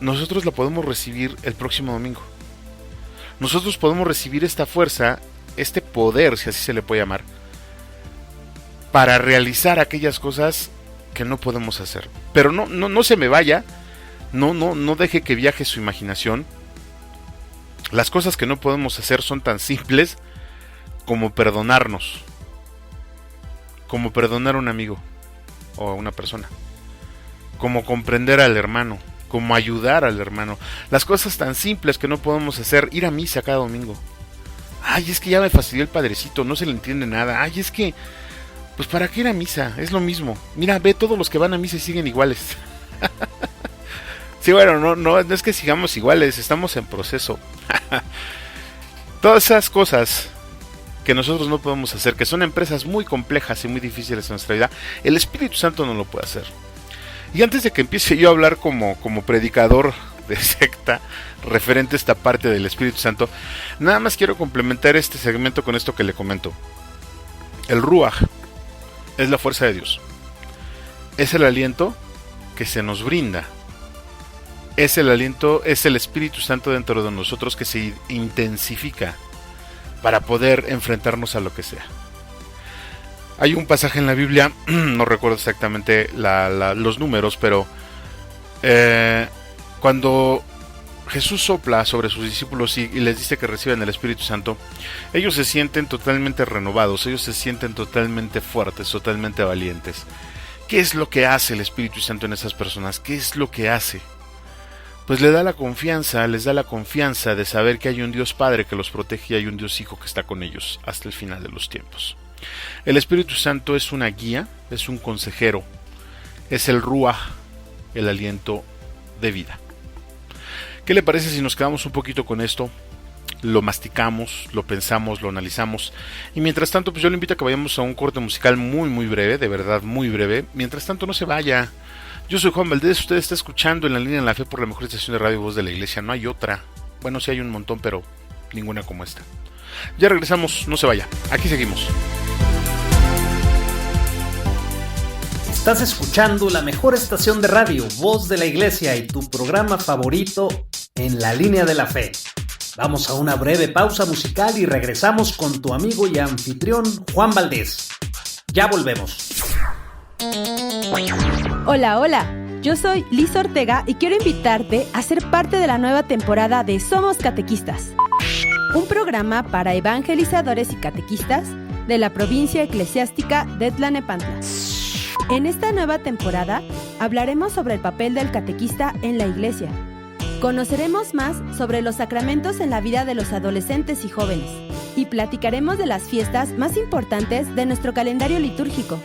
nosotros la podemos recibir el próximo domingo. Nosotros podemos recibir esta fuerza, este poder, si así se le puede llamar, para realizar aquellas cosas que no podemos hacer. Pero no se me vaya, no deje que viaje su imaginación. Las cosas que no podemos hacer son tan simples como perdonarnos, como perdonar a un amigo o a una persona, como comprender al hermano, como ayudar al hermano. Las cosas tan simples que no podemos hacer, ir a misa cada domingo. Ay, es que ya me fastidió el padrecito, no se le entiende nada. Ay, es que, pues ¿para qué ir a misa? Es lo mismo. Mira, ve, todos los que van a misa y siguen iguales. Sí, bueno, no es que sigamos iguales, estamos en proceso. Todas esas cosas que nosotros no podemos hacer, que son empresas muy complejas y muy difíciles en nuestra vida, el Espíritu Santo no lo puede hacer. Y antes de que empiece yo a hablar como predicador de secta referente a esta parte del Espíritu Santo, nada más quiero complementar este segmento con esto que le comento. El Ruaj es la fuerza de Dios, es el aliento que se nos brinda, es el aliento, es el Espíritu Santo dentro de nosotros que se intensifica para poder enfrentarnos a lo que sea. Hay un pasaje en la Biblia, no recuerdo exactamente los números, pero cuando Jesús sopla sobre sus discípulos y les dice que reciban el Espíritu Santo, ellos se sienten totalmente renovados, ellos se sienten totalmente fuertes, totalmente valientes. ¿Qué es lo que hace el Espíritu Santo en esas personas? ¿Qué es lo que hace? Pues les da la confianza de saber que hay un Dios Padre que los protege y hay un Dios Hijo que está con ellos hasta el final de los tiempos. El Espíritu Santo es una guía, es un consejero, es el Ruaj, el aliento de vida. ¿Qué le parece si nos quedamos un poquito con esto? Lo masticamos, lo pensamos, lo analizamos. Y mientras tanto, pues yo le invito a que vayamos a un corte musical muy breve, de verdad muy breve. Mientras tanto, no se vaya. Yo soy Juan Valdés, usted está escuchando En la Línea de la Fe por la mejor estación de radio Voz de la Iglesia. No hay otra. Bueno, sí hay un montón, pero ninguna como esta. Ya regresamos, no se vaya. Aquí seguimos. Estás escuchando la mejor estación de radio, Voz de la Iglesia, y tu programa favorito, En la Línea de la Fe. Vamos a una breve pausa musical y regresamos con tu amigo y anfitrión Juan Valdés. Ya volvemos. Hola, yo soy Liz Ortega y quiero invitarte a ser parte de la nueva temporada de Somos Catequistas, un programa para evangelizadores y catequistas de la provincia eclesiástica de Tlalnepantla. En esta nueva temporada hablaremos sobre el papel del catequista en la iglesia. Conoceremos más sobre los sacramentos en la vida de los adolescentes y jóvenes y platicaremos de las fiestas más importantes de nuestro calendario litúrgico.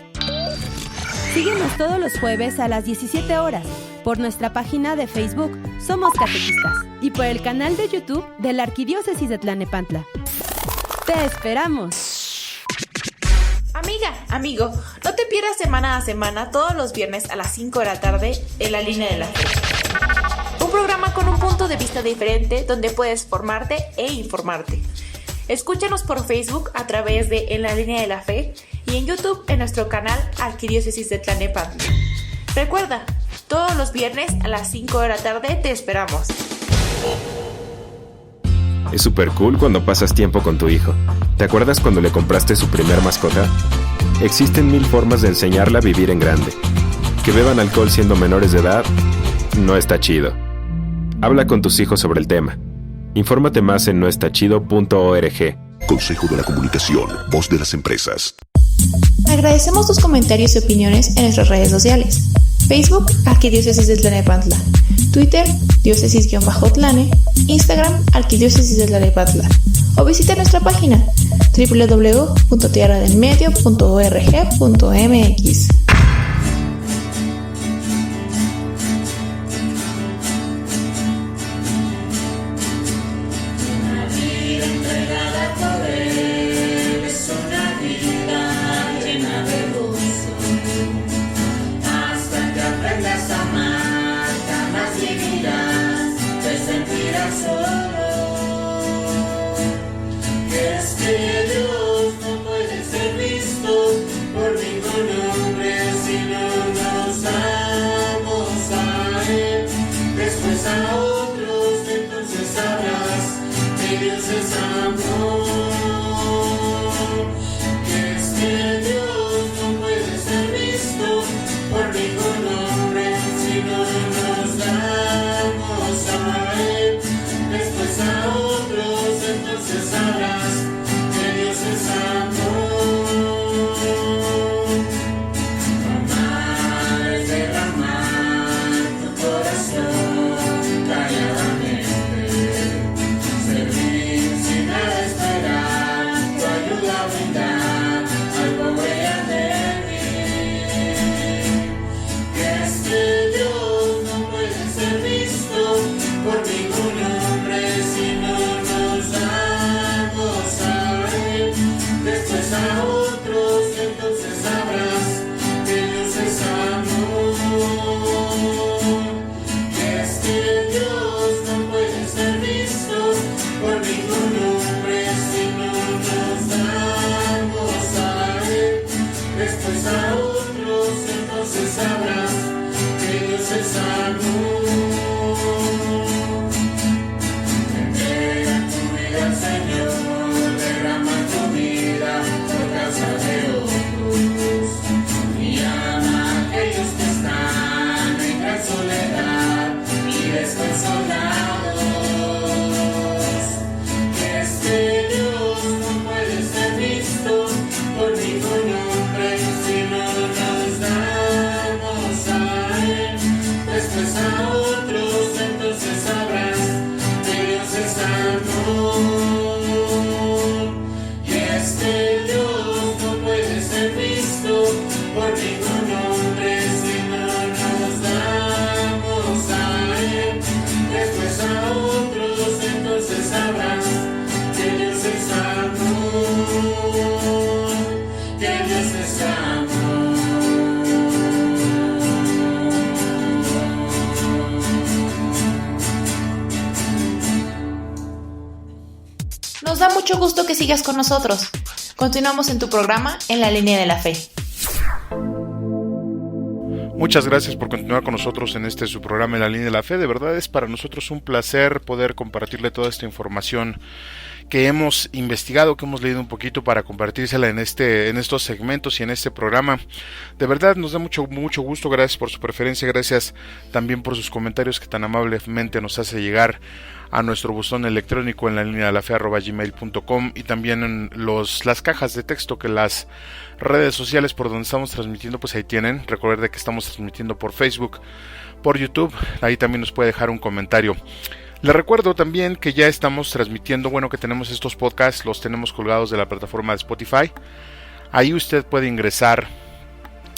Síguenos todos los jueves a las 17 horas por nuestra página de Facebook Somos Catequistas y por el canal de YouTube de la Arquidiócesis de Tlalnepantla. ¡Te esperamos! Amiga, amigo, no te pierdas semana a semana todos los viernes a las 5 de la tarde en La Línea de la Fe. Un programa con un punto de vista diferente donde puedes formarte e informarte. Escúchanos por Facebook a través de En la Línea de la Fe y en YouTube en nuestro canal Arquidiócesis de Tlalnepantla. Recuerda, todos los viernes a las 5 de la tarde te esperamos. Es súper cool cuando pasas tiempo con tu hijo. ¿Te acuerdas cuando le compraste su primer mascota? Existen 1000 formas de enseñarla a vivir en grande. Que beban alcohol siendo menores de edad no está chido. Habla con tus hijos sobre el tema. Infórmate más en noestachido.org. Consejo de la Comunicación, voz de las empresas. Agradecemos tus comentarios y opiniones en nuestras redes sociales. Facebook, Arquidiócesis de Tlalnepantla. Twitter, diócesis-tlane. Instagram, Arquidiócesis de Tlalnepantla. O visita nuestra página www.tierradelmedio.org.mx. Nos da mucho gusto que sigas con nosotros. Continuamos en tu programa En la Línea de la Fe. Muchas gracias por continuar con nosotros en su programa En la Línea de la Fe. De verdad es para nosotros un placer poder compartirle toda esta información que hemos investigado, que hemos leído un poquito para compartírsela en estos segmentos y en este programa. De verdad nos da mucho gusto. Gracias por su preferencia, gracias también por sus comentarios que tan amablemente nos hace llegar a nuestro buzón electrónico en la línea de la fe @gmail.com y también en las cajas de texto que las redes sociales por donde estamos transmitiendo pues ahí tienen. Recuerde que estamos transmitiendo por Facebook, por YouTube, ahí también nos puede dejar un comentario. Les recuerdo también que ya estamos transmitiendo, que tenemos estos podcasts, los tenemos colgados de la plataforma de Spotify. Ahí usted puede ingresar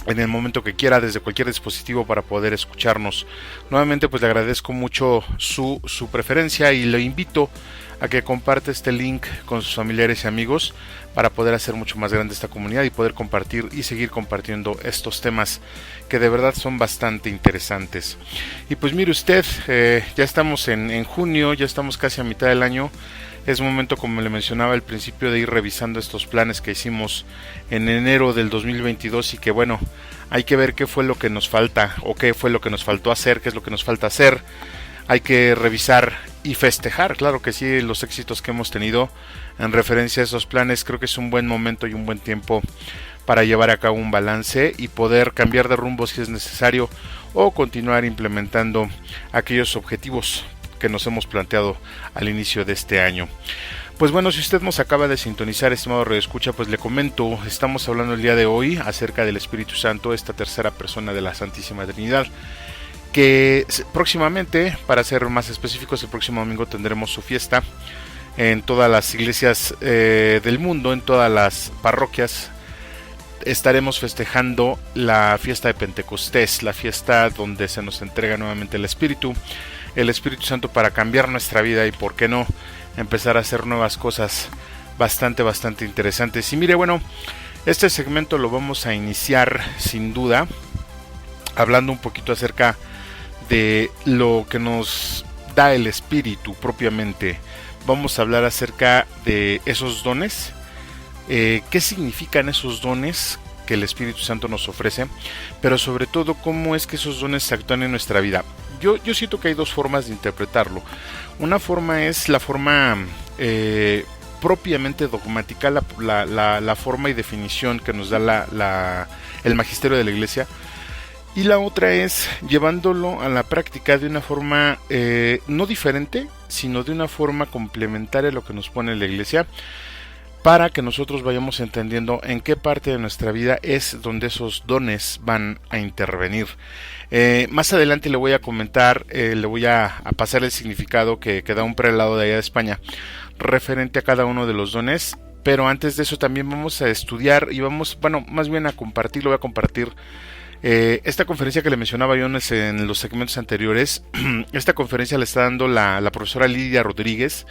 en el momento que quiera desde cualquier dispositivo para poder escucharnos. Nuevamente pues le agradezco mucho su preferencia y le invito a que comparte este link con sus familiares y amigos para poder hacer mucho más grande esta comunidad y poder compartir y seguir compartiendo estos temas que de verdad son bastante interesantes. Y pues mire usted, ya estamos en junio, ya estamos casi a mitad del año. Es momento, como le mencionaba al principio, de ir revisando estos planes que hicimos en enero del 2022 y que bueno, hay que ver qué fue lo que nos falta o qué fue lo que nos faltó hacer, qué es lo que nos falta hacer. Hay que revisar y festejar, claro que sí, los éxitos que hemos tenido en referencia a esos planes. Creo que es un buen momento y un buen tiempo para llevar a cabo un balance y poder cambiar de rumbo si es necesario o continuar implementando aquellos objetivos que nos hemos planteado al inicio de este año. Pues bueno, si usted nos acaba de sintonizar, estimado radioescucha, pues le comento, estamos hablando el día de hoy acerca del Espíritu Santo, esta tercera persona de la Santísima Trinidad, que próximamente, para ser más específicos, el próximo domingo tendremos su fiesta en todas las iglesias del mundo, en todas las parroquias. Estaremos festejando la fiesta de Pentecostés, la fiesta donde se nos entrega nuevamente el Espíritu Santo para cambiar nuestra vida y, por qué no, empezar a hacer nuevas cosas bastante interesantes. Y mire, bueno, este segmento lo vamos a iniciar sin duda hablando un poquito acerca de lo que nos da el Espíritu propiamente. Vamos a hablar acerca de esos dones, qué significan esos dones que el Espíritu Santo nos ofrece, pero sobre todo cómo es que esos dones se actúan en nuestra vida. Yo siento que hay dos formas de interpretarlo. Una forma es la forma propiamente dogmática, la forma y definición que nos da el magisterio de la Iglesia. Y la otra es llevándolo a la práctica de una forma no diferente, sino de una forma complementaria a lo que nos pone la Iglesia, para que nosotros vayamos entendiendo en qué parte de nuestra vida es donde esos dones van a intervenir. Más adelante le voy a comentar, le voy a pasar el significado que da un prelado de allá de España referente a cada uno de los dones, pero antes de eso también vamos a estudiar y más bien a compartir, lo voy a compartir. Esta conferencia que le mencionaba yo en los segmentos anteriores, esta conferencia la está dando la profesora Lidia Rodríguez,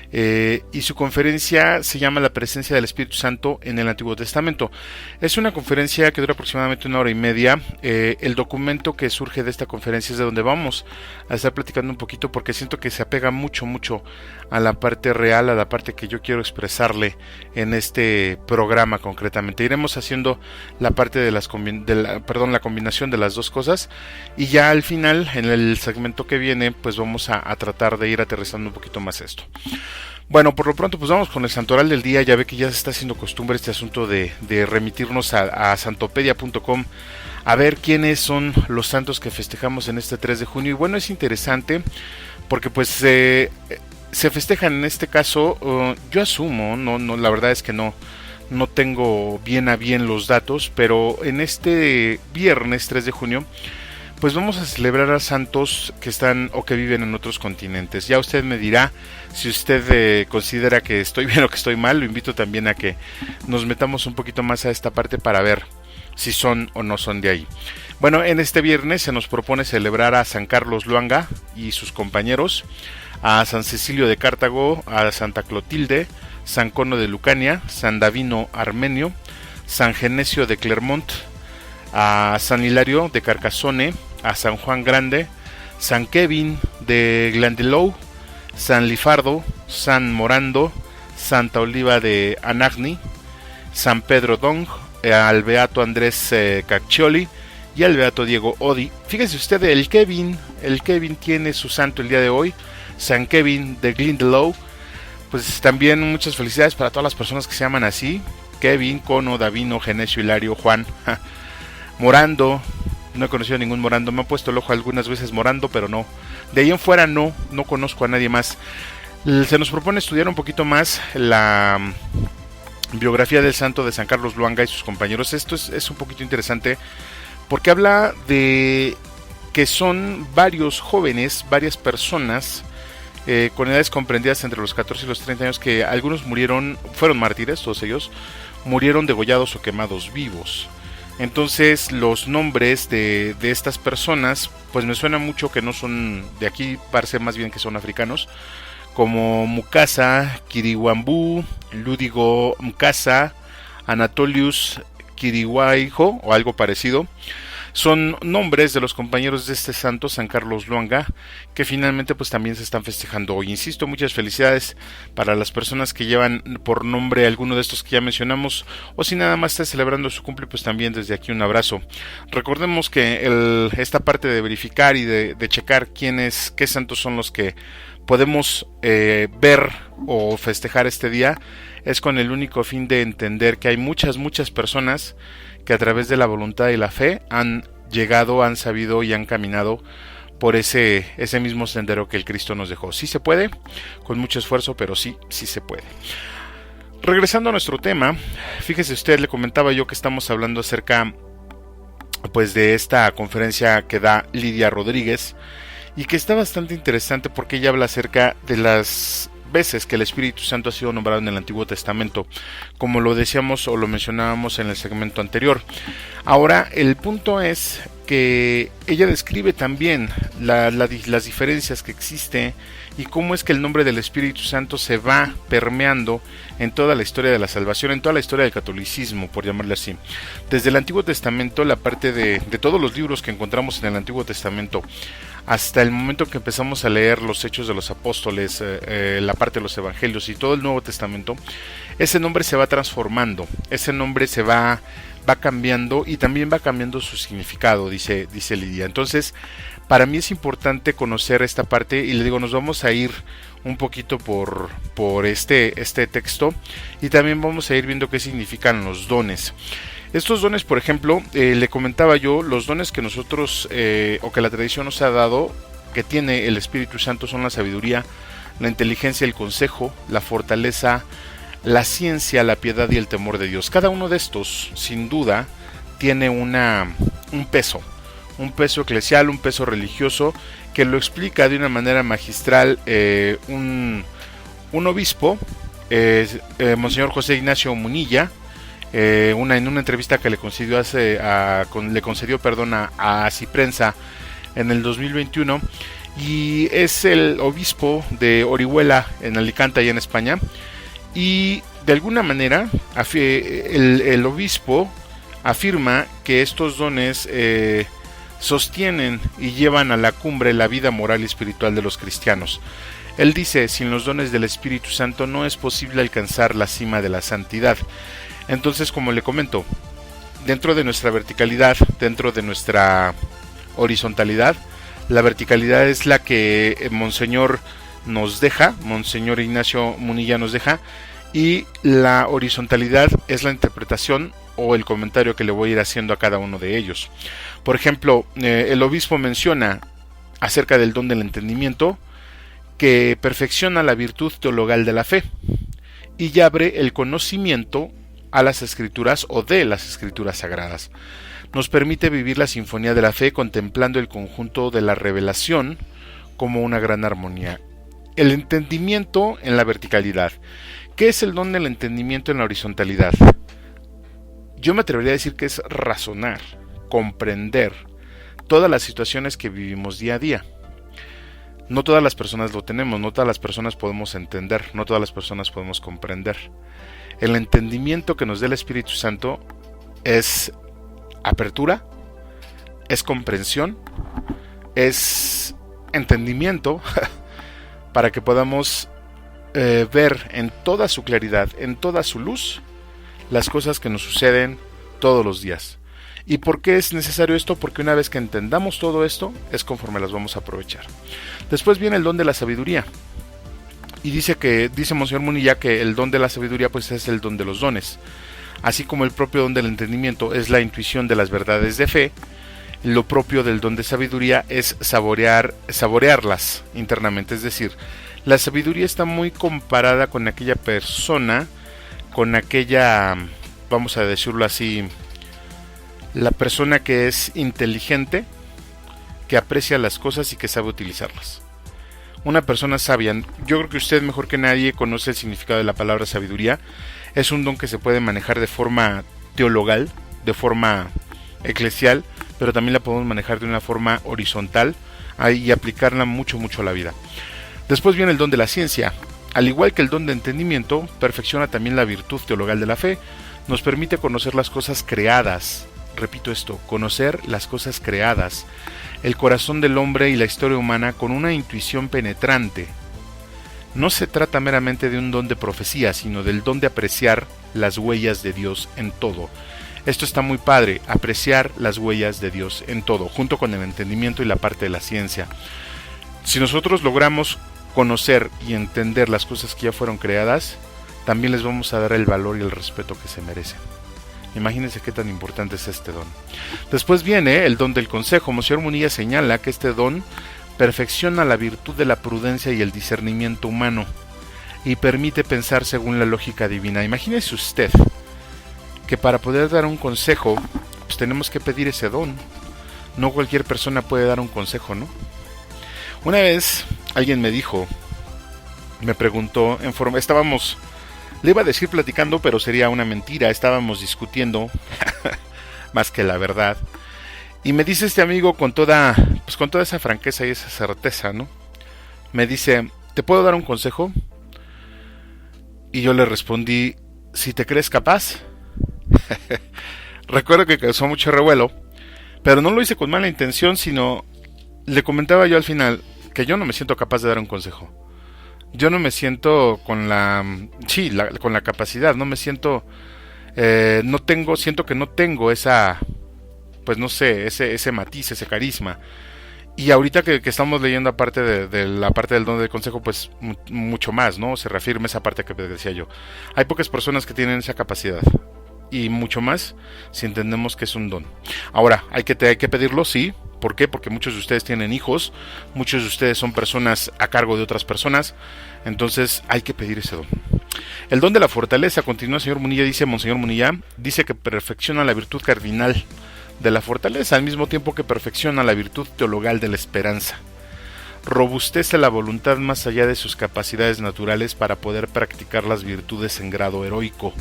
y su conferencia se llama La presencia del Espíritu Santo en el Antiguo Testamento. Es una conferencia que dura aproximadamente 1 hora y media. El documento que surge de esta conferencia es de donde vamos a estar platicando un poquito, porque siento que se apega mucho a la parte real, a la parte que yo quiero expresarle en este programa concretamente. Iremos haciendo la parte de la combinación de las dos cosas, y ya al final, en el segmento que viene, pues vamos a tratar de ir aterrizando un poquito más esto. Bueno, por lo pronto pues vamos con el santoral del día. Ya ve que ya se está haciendo costumbre este asunto de remitirnos a santopedia.com a ver quiénes son los santos que festejamos en este 3 de junio. Y bueno, es interesante porque pues se festejan en este caso, yo asumo, no, la verdad es que no tengo bien a bien los datos, pero en este viernes 3 de junio pues vamos a celebrar a santos que están o que viven en otros continentes. Ya usted me dirá si usted considera que estoy bien o que estoy mal. Lo invito también a que nos metamos un poquito más a esta parte para ver si son o no son de ahí. Bueno, en este viernes se nos propone celebrar a San Carlos Luanga y sus compañeros, a San Cecilio de Cartago, a Santa Clotilde, San Cono de Lucania, San Davino Armenio, San Genesio de Clermont, a San Hilario de Carcassonne, a San Juan Grande, San Kevin de Glandellow, San Lifardo, San Morando, Santa Oliva de Anagni, San Pedro Dong, al Beato Andrés Caccioli y al Beato Diego Odi. Fíjese usted, el Kevin tiene su santo el día de hoy, San Kevin de Glandellow. Pues también muchas felicidades para todas las personas que se llaman así: Kevin, Cono, Davino, Genesio, Hilario, Juan. Morando, no he conocido a ningún Morando, me ha puesto el ojo algunas veces Morando, pero no, de ahí en fuera no conozco a nadie más. Se nos propone estudiar un poquito más la biografía del santo de San Carlos Luanga y sus compañeros. Esto es un poquito interesante porque habla de que son varios jóvenes, varias personas con edades comprendidas entre los 14 y los 30 años, que algunos fueron mártires, todos ellos murieron degollados o quemados vivos. Entonces los nombres de estas personas pues me suena mucho que no son de aquí, parece más bien que son africanos, como Mukasa Kiriwambu, Ludigo Mukasa, Anatolius Kiriwaijo o algo parecido. Son nombres de los compañeros de este santo, San Carlos Luanga, que finalmente pues también se están festejando hoy. Insisto, muchas felicidades para las personas que llevan por nombre alguno de estos que ya mencionamos, o si nada más está celebrando su cumple, pues también desde aquí un abrazo. Recordemos que esta parte de verificar y de checar qué santos son los que podemos ver o festejar este día, es con el único fin de entender que hay muchas personas que a través de la voluntad y la fe han llegado, han sabido y han caminado por ese mismo sendero que el Cristo nos dejó. Sí se puede, con mucho esfuerzo, pero sí se puede. Regresando a nuestro tema, fíjese usted, le comentaba yo que estamos hablando acerca pues de esta conferencia que da Lidia Rodríguez, y que está bastante interesante porque ella habla acerca de las veces que el Espíritu Santo ha sido nombrado en el Antiguo Testamento, como lo decíamos o lo mencionábamos en el segmento anterior. Ahora, el punto es que ella describe también las diferencias que existen y cómo es que el nombre del Espíritu Santo se va permeando en toda la historia de la salvación, en toda la historia del catolicismo, por llamarle así. Desde el Antiguo Testamento, la parte de todos los libros que encontramos en el Antiguo Testamento, hasta el momento que empezamos a leer los Hechos de los Apóstoles, la parte de los Evangelios y todo el Nuevo Testamento, ese nombre se va transformando, ese nombre se va cambiando y también va cambiando su significado, dice Lidia. Entonces, para mí es importante conocer esta parte y le digo, nos vamos a ir un poquito por este texto y también vamos a ir viendo qué significan los dones. Estos dones, por ejemplo, le comentaba yo, los dones que nosotros o que la tradición nos ha dado, que tiene el Espíritu Santo, son la sabiduría, la inteligencia, el consejo, la fortaleza, la ciencia, la piedad y el temor de Dios. Cada uno de estos, sin duda, tiene un peso eclesial, un peso religioso, que lo explica de una manera magistral un obispo, Monseñor José Ignacio Munilla, en una entrevista que le concedió a Ciprensa en el 2021, y es el obispo de Orihuela en Alicante, allá en España, y de alguna manera el obispo afirma que estos dones sostienen y llevan a la cumbre la vida moral y espiritual de los cristianos. Él dice, sin los dones del Espíritu Santo no es posible alcanzar la cima de la santidad. Entonces, como le comento, dentro de nuestra verticalidad, dentro de nuestra horizontalidad, la verticalidad es la que Monseñor Ignacio Munilla nos deja, y la horizontalidad es la interpretación o el comentario que le voy a ir haciendo a cada uno de ellos. Por ejemplo, el obispo menciona acerca del don del entendimiento, que perfecciona la virtud teologal de la fe y abre el conocimiento a las escrituras o de las escrituras sagradas. Nos permite vivir la sinfonía de la fe contemplando el conjunto de la revelación como una gran armonía. El entendimiento en la verticalidad. ¿Qué es el don del entendimiento en la horizontalidad? Yo me atrevería a decir que es razonar, comprender todas las situaciones que vivimos día a día. No todas las personas lo tenemos, no todas las personas podemos entender, no todas las personas podemos comprender. El entendimiento que nos da el Espíritu Santo es apertura, es comprensión, es entendimiento para que podamos ver en toda su claridad, en toda su luz, las cosas que nos suceden todos los días. ¿Y por qué es necesario esto? Porque una vez que entendamos todo esto, es conforme las vamos a aprovechar. Después viene el don de la sabiduría. Y dice Monseñor Munilla que el don de la sabiduría pues es el don de los dones. Así como el propio don del entendimiento es la intuición de las verdades de fe, lo propio del don de sabiduría es saborearlas internamente. Es decir, la sabiduría está muy comparada con aquella persona, con aquella, vamos a decirlo así, la persona que es inteligente, que aprecia las cosas y que sabe utilizarlas. Una persona sabia, yo creo que usted mejor que nadie conoce el significado de la palabra sabiduría. Es un don que se puede manejar de forma teologal, de forma eclesial, pero también la podemos manejar de una forma horizontal y aplicarla mucho a la vida. Después viene el don de la ciencia. Al igual que el don de entendimiento, perfecciona también la virtud teologal de la fe. Nos permite conocer las cosas creadas. Repito esto, conocer las cosas creadas, el corazón del hombre y la historia humana con una intuición penetrante. No se trata meramente de un don de profecía, sino del don de apreciar las huellas de Dios en todo. Esto está muy padre, apreciar las huellas de Dios en todo, junto con el entendimiento y la parte de la ciencia. Si nosotros logramos conocer y entender las cosas que ya fueron creadas, también les vamos a dar el valor y el respeto que se merecen. Imagínense qué tan importante es este don. Después viene el don del consejo. Monseñor Munilla señala que este don perfecciona la virtud de la prudencia y el discernimiento humano y permite pensar según la lógica divina. Imagínese usted que para poder dar un consejo, pues tenemos que pedir ese don. No cualquier persona puede dar un consejo, ¿no? Una vez alguien me dijo, me preguntó en forma, le iba a decir platicando, pero sería una mentira, estábamos discutiendo más que la verdad. Y me dice este amigo con toda esa franqueza y esa certeza, ¿no? Me dice, ¿te puedo dar un consejo? Y yo le respondí, si te crees capaz. Recuerdo que causó mucho revuelo, pero no lo hice con mala intención, sino le comentaba yo al final que yo no me siento capaz de dar un consejo. Yo no me siento con con la capacidad, no me siento, siento que no tengo esa, pues no sé, ese matiz, ese carisma. Y ahorita que estamos leyendo aparte de la parte del don del consejo, pues mucho más, ¿no? Se reafirma esa parte que decía yo. Hay pocas personas que tienen esa capacidad. Y mucho más si entendemos que es un don. Ahora, hay que pedirlo, sí. ¿Por qué? Porque muchos de ustedes tienen hijos, muchos de ustedes son personas a cargo de otras personas, entonces hay que pedir ese don. El don de la fortaleza, continúa Monseñor Munilla, dice que perfecciona la virtud cardinal de la fortaleza, al mismo tiempo que perfecciona la virtud teologal de la esperanza. Robustece la voluntad más allá de sus capacidades naturales para poder practicar las virtudes en grado heroico,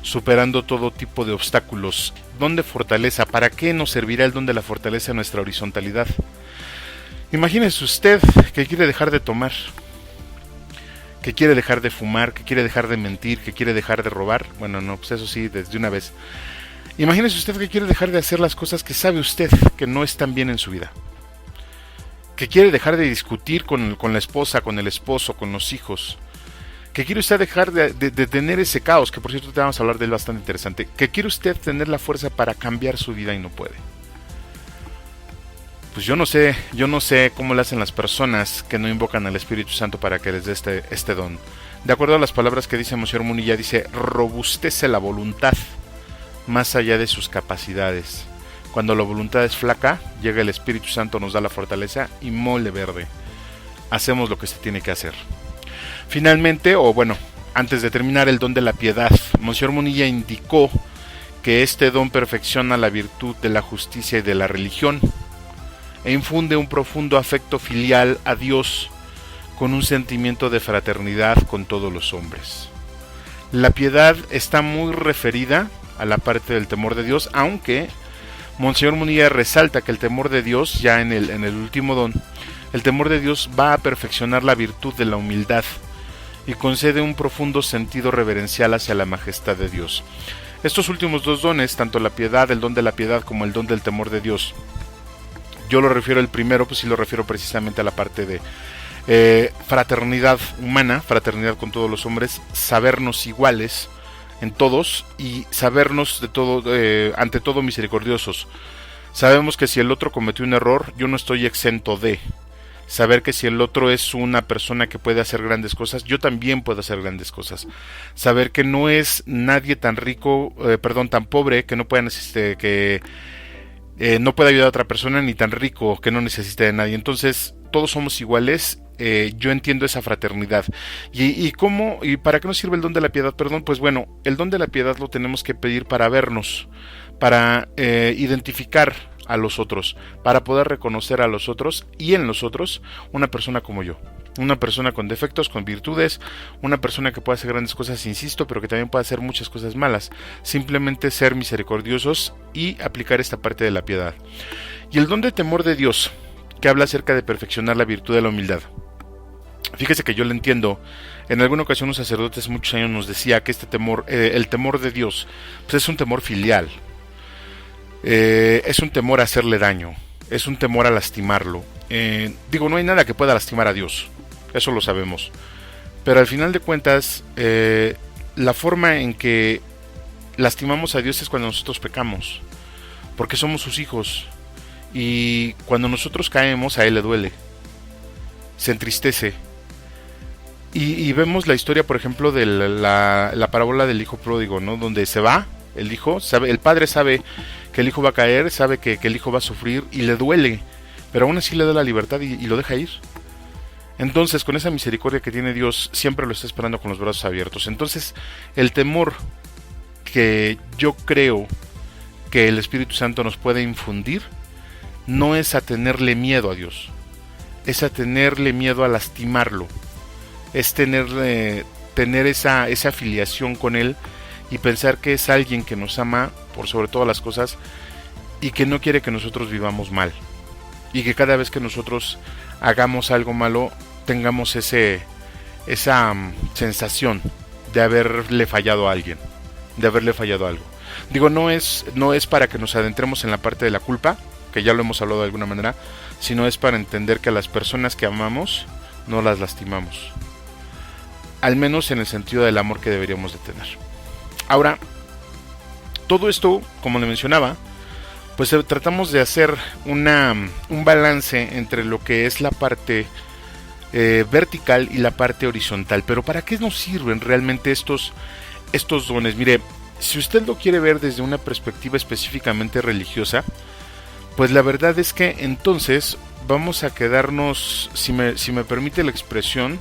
superando todo tipo de obstáculos. Don de fortaleza, ¿para qué nos servirá el don de la fortaleza en nuestra horizontalidad? Imagínese usted que quiere dejar de tomar, que quiere dejar de fumar, que quiere dejar de mentir, que quiere dejar de robar. Bueno, no, pues eso sí, desde una vez. Imagínese usted que quiere dejar de hacer las cosas que sabe usted que no están bien en su vida, que quiere dejar de discutir con la esposa, con el esposo, con los hijos, que quiere usted dejar de tener ese caos, que por cierto te vamos a hablar de él bastante interesante, que quiere usted tener la fuerza para cambiar su vida y no puede. Pues yo no sé cómo le hacen las personas que no invocan al Espíritu Santo para que les dé este don. De acuerdo a las palabras que dice Monseñor Munilla, dice, robustece la voluntad más allá de sus capacidades. Cuando la voluntad es flaca, llega el Espíritu Santo, nos da la fortaleza y mole verde. Hacemos lo que se tiene que hacer. Finalmente, antes de terminar, el don de la piedad. Monseñor Munilla indicó que este don perfecciona la virtud de la justicia y de la religión e infunde un profundo afecto filial a Dios con un sentimiento de fraternidad con todos los hombres. La piedad está muy referida a la parte del temor de Dios, aunque Monseñor Munilla resalta que el temor de Dios, ya en el último don, el temor de Dios va a perfeccionar la virtud de la humildad y concede un profundo sentido reverencial hacia la majestad de Dios. Estos últimos dos dones, tanto la piedad, el don de la piedad, como el don del temor de Dios, yo lo refiero el primero, pues sí lo refiero precisamente a la parte de fraternidad humana, fraternidad con todos los hombres, sabernos iguales en todos y sabernos de todo, ante todo misericordiosos. Sabemos que si el otro cometió un error, yo no estoy exento de saber que si el otro es una persona que puede hacer grandes cosas, yo también puedo hacer grandes cosas. Saber que no es nadie tan rico, tan pobre que no pueda no puede ayudar a otra persona, ni tan rico que no necesite de nadie. Entonces, todos somos iguales. Yo entiendo esa fraternidad. ¿Y cómo? ¿Y para qué nos sirve el don de la piedad? Pues bueno, el don de la piedad lo tenemos que pedir para vernos, para identificar a los otros, para poder reconocer a los otros y en los otros una persona como yo, una persona con defectos, con virtudes, una persona que puede hacer grandes cosas, insisto, pero que también puede hacer muchas cosas malas. Simplemente ser misericordiosos y aplicar esta parte de la piedad. Y el don de temor de Dios, que habla acerca de perfeccionar la virtud de la humildad. Fíjese que yo lo entiendo. En alguna ocasión un sacerdote hace muchos años nos decía que este temor, el temor de Dios, pues es un temor filial. Es un temor a hacerle daño, es un temor a lastimarlo. No hay nada que pueda lastimar a Dios, eso lo sabemos. Pero al final de cuentas, la forma en que lastimamos a Dios es cuando nosotros pecamos, porque somos sus hijos. Y cuando nosotros caemos, a Él le duele, se entristece. Y vemos la historia, por ejemplo, de la parábola del hijo pródigo, ¿no? Donde se va el hijo, el padre sabe que el hijo va a caer, sabe que el hijo va a sufrir y le duele, pero aún así le da la libertad y lo deja ir. Entonces, con esa misericordia que tiene Dios, siempre lo está esperando con los brazos abiertos. Entonces, el temor que yo creo que el Espíritu Santo nos puede infundir no es a tenerle miedo a Dios, es a tenerle miedo a lastimarlo, es tener esa afiliación con Él y pensar que es alguien que nos ama por sobre todas las cosas y que no quiere que nosotros vivamos mal, y que cada vez que nosotros hagamos algo malo tengamos esa sensación de haberle fallado a alguien, de haberle fallado algo. No es para que nos adentremos en la parte de la culpa, que ya lo hemos hablado de alguna manera, sino es para entender que a las personas que amamos no las lastimamos, al menos en el sentido del amor que deberíamos de tener. Ahora, todo esto, como le mencionaba, pues tratamos de hacer un balance entre lo que es la parte vertical y la parte horizontal. Pero ¿para qué nos sirven realmente estos dones? Mire, si usted lo quiere ver desde una perspectiva específicamente religiosa, pues la verdad es que entonces vamos a quedarnos, si me permite la expresión,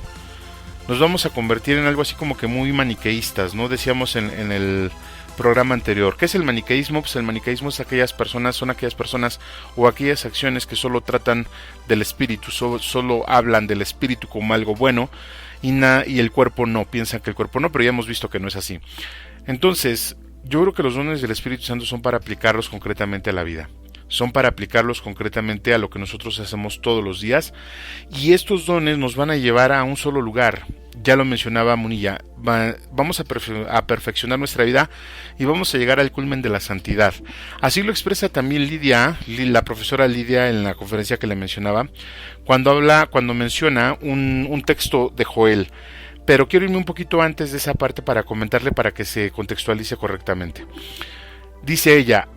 nos vamos a convertir en algo así como que muy maniqueístas, ¿no? Decíamos en el programa anterior. ¿Qué es el maniqueísmo? Pues el maniqueísmo son aquellas personas o aquellas acciones que solo tratan del espíritu, solo hablan del espíritu como algo bueno y el cuerpo no, piensan que el cuerpo no, pero ya hemos visto que no es así. Entonces, yo creo que los dones del Espíritu Santo son para aplicarlos concretamente a la vida. Son para aplicarlos concretamente a lo que nosotros hacemos todos los días, y estos dones nos van a llevar a un solo lugar. Ya lo mencionaba Munilla, vamos a perfeccionar nuestra vida y vamos a llegar al culmen de la santidad. Así lo expresa también la profesora Lidia, en la conferencia que le mencionaba, cuando menciona un texto de Joel. Pero quiero irme un poquito antes de esa parte para comentarle, para que se contextualice correctamente. Dice ella,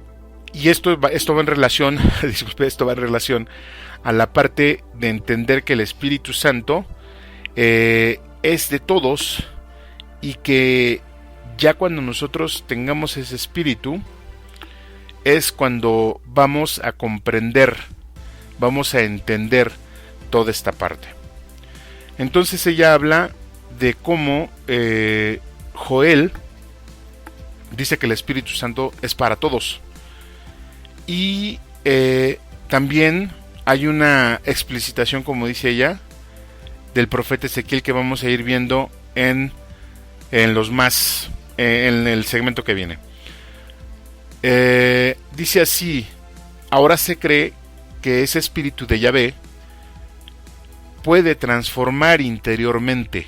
y esto va en relación, esto va en relación a la parte de entender que el Espíritu Santo es de todos, y que ya cuando nosotros tengamos ese espíritu es cuando vamos a comprender, vamos a entender toda esta parte. Entonces ella habla de cómo Joel dice que el Espíritu Santo es para todos. Y también hay una explicitación, como dice ella, del profeta Ezequiel, que vamos a ir viendo en el segmento que viene. Dice así: ahora se cree que ese espíritu de Yahvé puede transformar interiormente,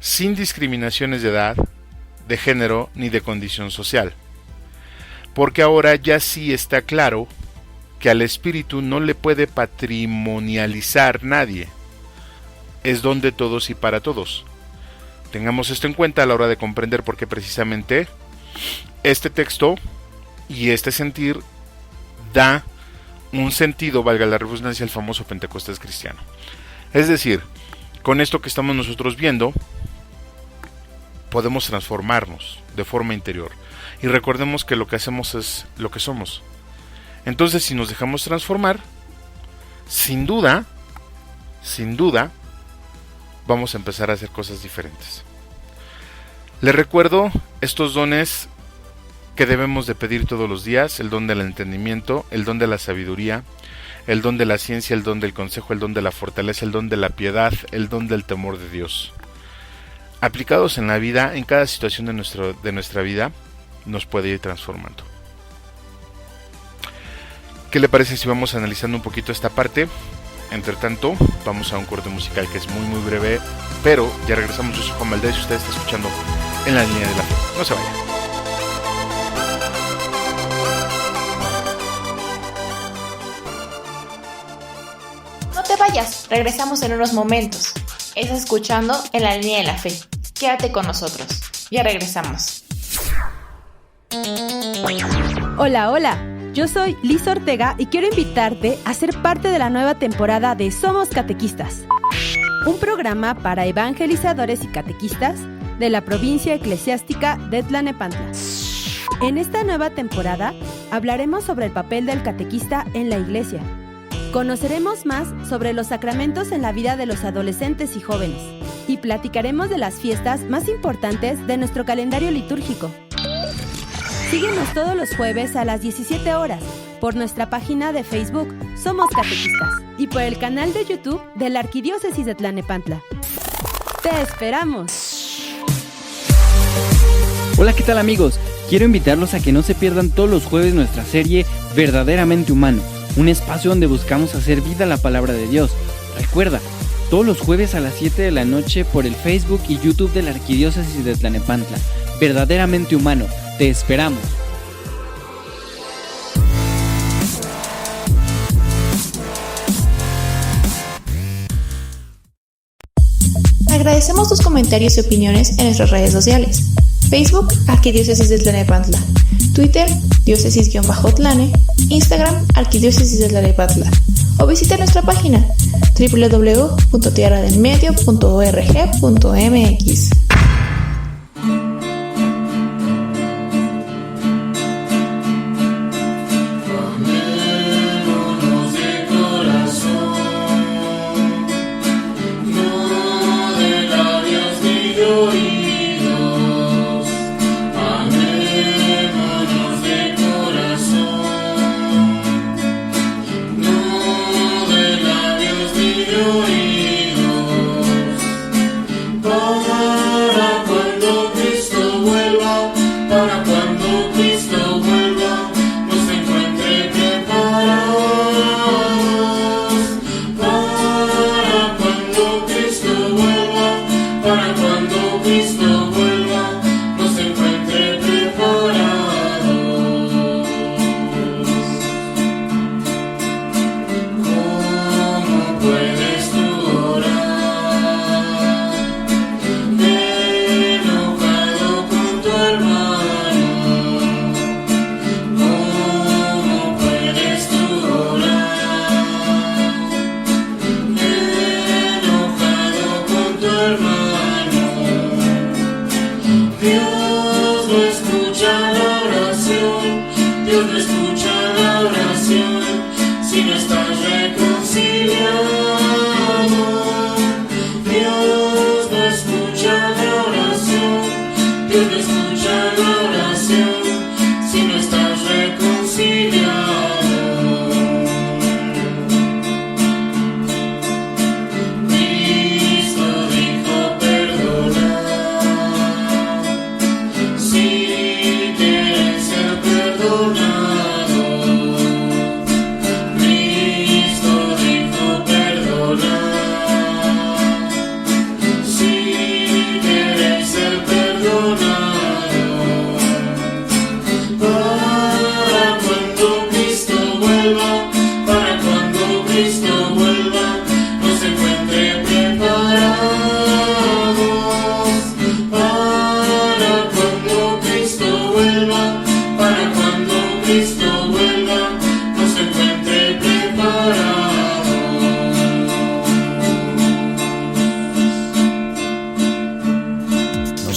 sin discriminaciones de edad, de género ni de condición social. Porque ahora ya sí está claro que al espíritu no le puede patrimonializar nadie. Es don de todos y para todos. Tengamos esto en cuenta a la hora de comprender por qué precisamente este texto y este sentir da un sentido, valga la redundancia, al famoso Pentecostés cristiano. Es decir, con esto que estamos nosotros viendo, podemos transformarnos de forma interior. Y recordemos que lo que hacemos es lo que somos. Entonces, si nos dejamos transformar, sin duda, vamos a empezar a hacer cosas diferentes. Les recuerdo estos dones que debemos de pedir todos los días: el don del entendimiento, el don de la sabiduría, el don de la ciencia, el don del consejo, el don de la fortaleza, el don de la piedad, el don del temor de Dios. Aplicados en la vida, en cada situación de nuestra vida, nos puede ir transformando. ¿Qué le parece si vamos analizando un poquito esta parte? Entre tanto, vamos a un corte musical que es muy breve, pero ya regresamos. Yo soy Juan Valdez y usted está escuchando En la Línea de la Fe. No se vayan. No te vayas, regresamos en unos momentos. Estás escuchando En la Línea de la Fe. Quédate con nosotros. Ya regresamos. Hola, yo soy Liz Ortega y quiero invitarte a ser parte de la nueva temporada de Somos Catequistas, un programa para evangelizadores y catequistas de la provincia eclesiástica de Tlalnepantla. En esta nueva temporada hablaremos sobre el papel del catequista en la iglesia. Conoceremos más sobre los sacramentos en la vida de los adolescentes y jóvenes y platicaremos de las fiestas más importantes de nuestro calendario litúrgico. Síguenos todos los jueves a las 17 horas por nuestra página de Facebook Somos Catequistas y por el canal de YouTube de la Arquidiócesis de Tlalnepantla. ¡Te esperamos! Hola, ¿qué tal amigos? Quiero invitarlos a que no se pierdan todos los jueves nuestra serie Verdaderamente Humano, un espacio donde buscamos hacer vida la palabra de Dios. Recuerda, todos los jueves a las 7 de la noche por el Facebook y YouTube de la Arquidiócesis de Tlalnepantla. Verdaderamente Humano. Te esperamos. Agradecemos tus comentarios y opiniones en nuestras redes sociales. Facebook, Arquidiócesis de Tlalnepantla. Twitter, diócesis-tlane. Instagram, Arquidiócesis de Tlalnepantla. O visita nuestra página www.tierradelmedio.org.mx.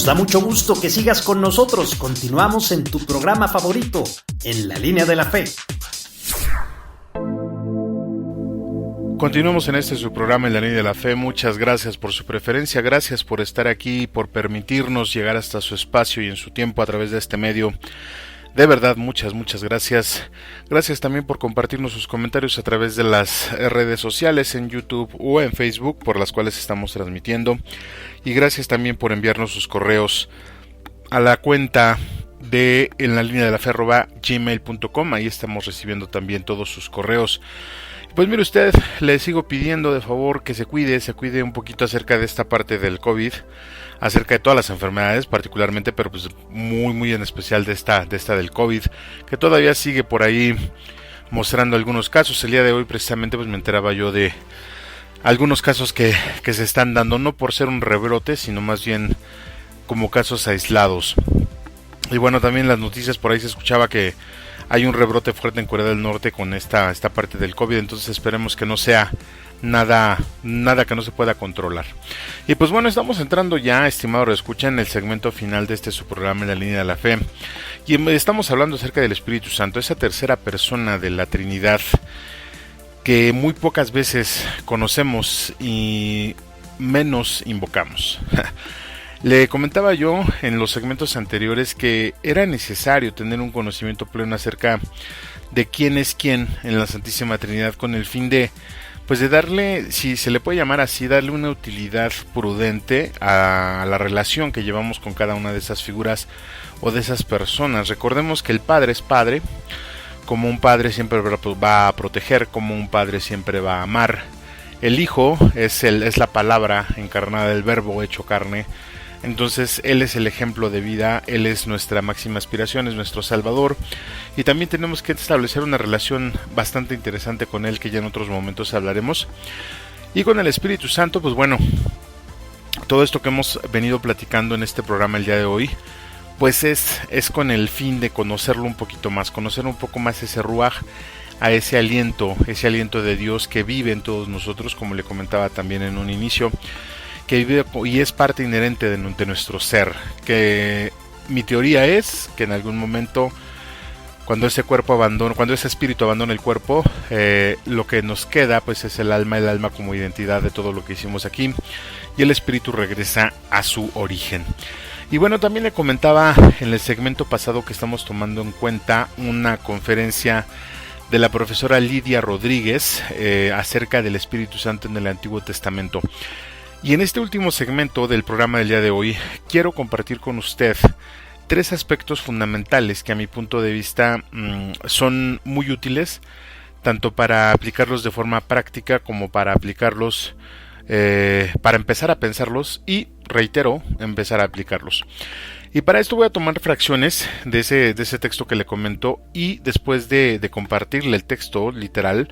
Nos da mucho gusto que sigas con nosotros. Continuamos en tu programa favorito, En la Línea de la Fe. Continuamos en su programa En la Línea de la Fe. Muchas gracias por su preferencia, gracias por estar aquí, por permitirnos llegar hasta su espacio y en su tiempo a través de este medio. De verdad, muchas gracias. Gracias también por compartirnos sus comentarios a través de las redes sociales, en YouTube o en Facebook, por las cuales estamos transmitiendo. Y gracias también por enviarnos sus correos a la cuenta de En la Línea de la Fe @gmail.com. Ahí estamos recibiendo también todos sus correos. Pues mire usted, le sigo pidiendo de favor que se cuide un poquito acerca de esta parte del COVID, acerca de todas las enfermedades particularmente, pero pues muy en especial de esta del COVID, que todavía sigue por ahí mostrando algunos casos. El día de hoy precisamente pues me enteraba yo de algunos casos que se están dando, no por ser un rebrote, sino más bien como casos aislados. Y bueno, también las noticias por ahí se escuchaba que hay un rebrote fuerte en Corea del Norte con esta parte del COVID, entonces esperemos que no sea nada que no se pueda controlar. Y pues bueno, estamos entrando ya, estimado reescucha, en el segmento final de su programa En la Línea de la Fe. Y estamos hablando acerca del Espíritu Santo, esa tercera persona de la Trinidad que muy pocas veces conocemos y menos invocamos. Le comentaba yo en los segmentos anteriores que era necesario tener un conocimiento pleno acerca de quién es quién en la Santísima Trinidad, con el fin de darle, si se le puede llamar así, darle una utilidad prudente a la relación que llevamos con cada una de esas figuras o de esas personas. Recordemos que el Padre es Padre, como un Padre siempre va a proteger, como un Padre siempre va a amar. El Hijo es la palabra encarnada, el Verbo hecho carne. Entonces Él es el ejemplo de vida, Él es nuestra máxima aspiración, es nuestro Salvador, y también tenemos que establecer una relación bastante interesante con Él, que ya en otros momentos hablaremos. Y con el Espíritu Santo, pues bueno, todo esto que hemos venido platicando en este programa el día de hoy, pues es con el fin de conocerlo un poquito más, conocer un poco más ese ruaj, a ese aliento de Dios que vive en todos nosotros, como le comentaba también en un inicio, que vive y es parte inherente de nuestro ser, que mi teoría es que en algún momento, cuando ese espíritu abandona el cuerpo, lo que nos queda pues es el alma como identidad de todo lo que hicimos aquí, y el espíritu regresa a su origen. Y bueno, también le comentaba en el segmento pasado que estamos tomando en cuenta una conferencia de la profesora Lidia Rodríguez acerca del Espíritu Santo en el Antiguo Testamento. Y en este último segmento del programa del día de hoy quiero compartir con usted 3 aspectos fundamentales que a mi punto de vista son muy útiles, tanto para aplicarlos de forma práctica como para aplicarlos, para empezar a pensarlos y, reitero, empezar a aplicarlos. Y para esto voy a tomar fracciones de ese texto que le comento, y después de compartirle el texto literal,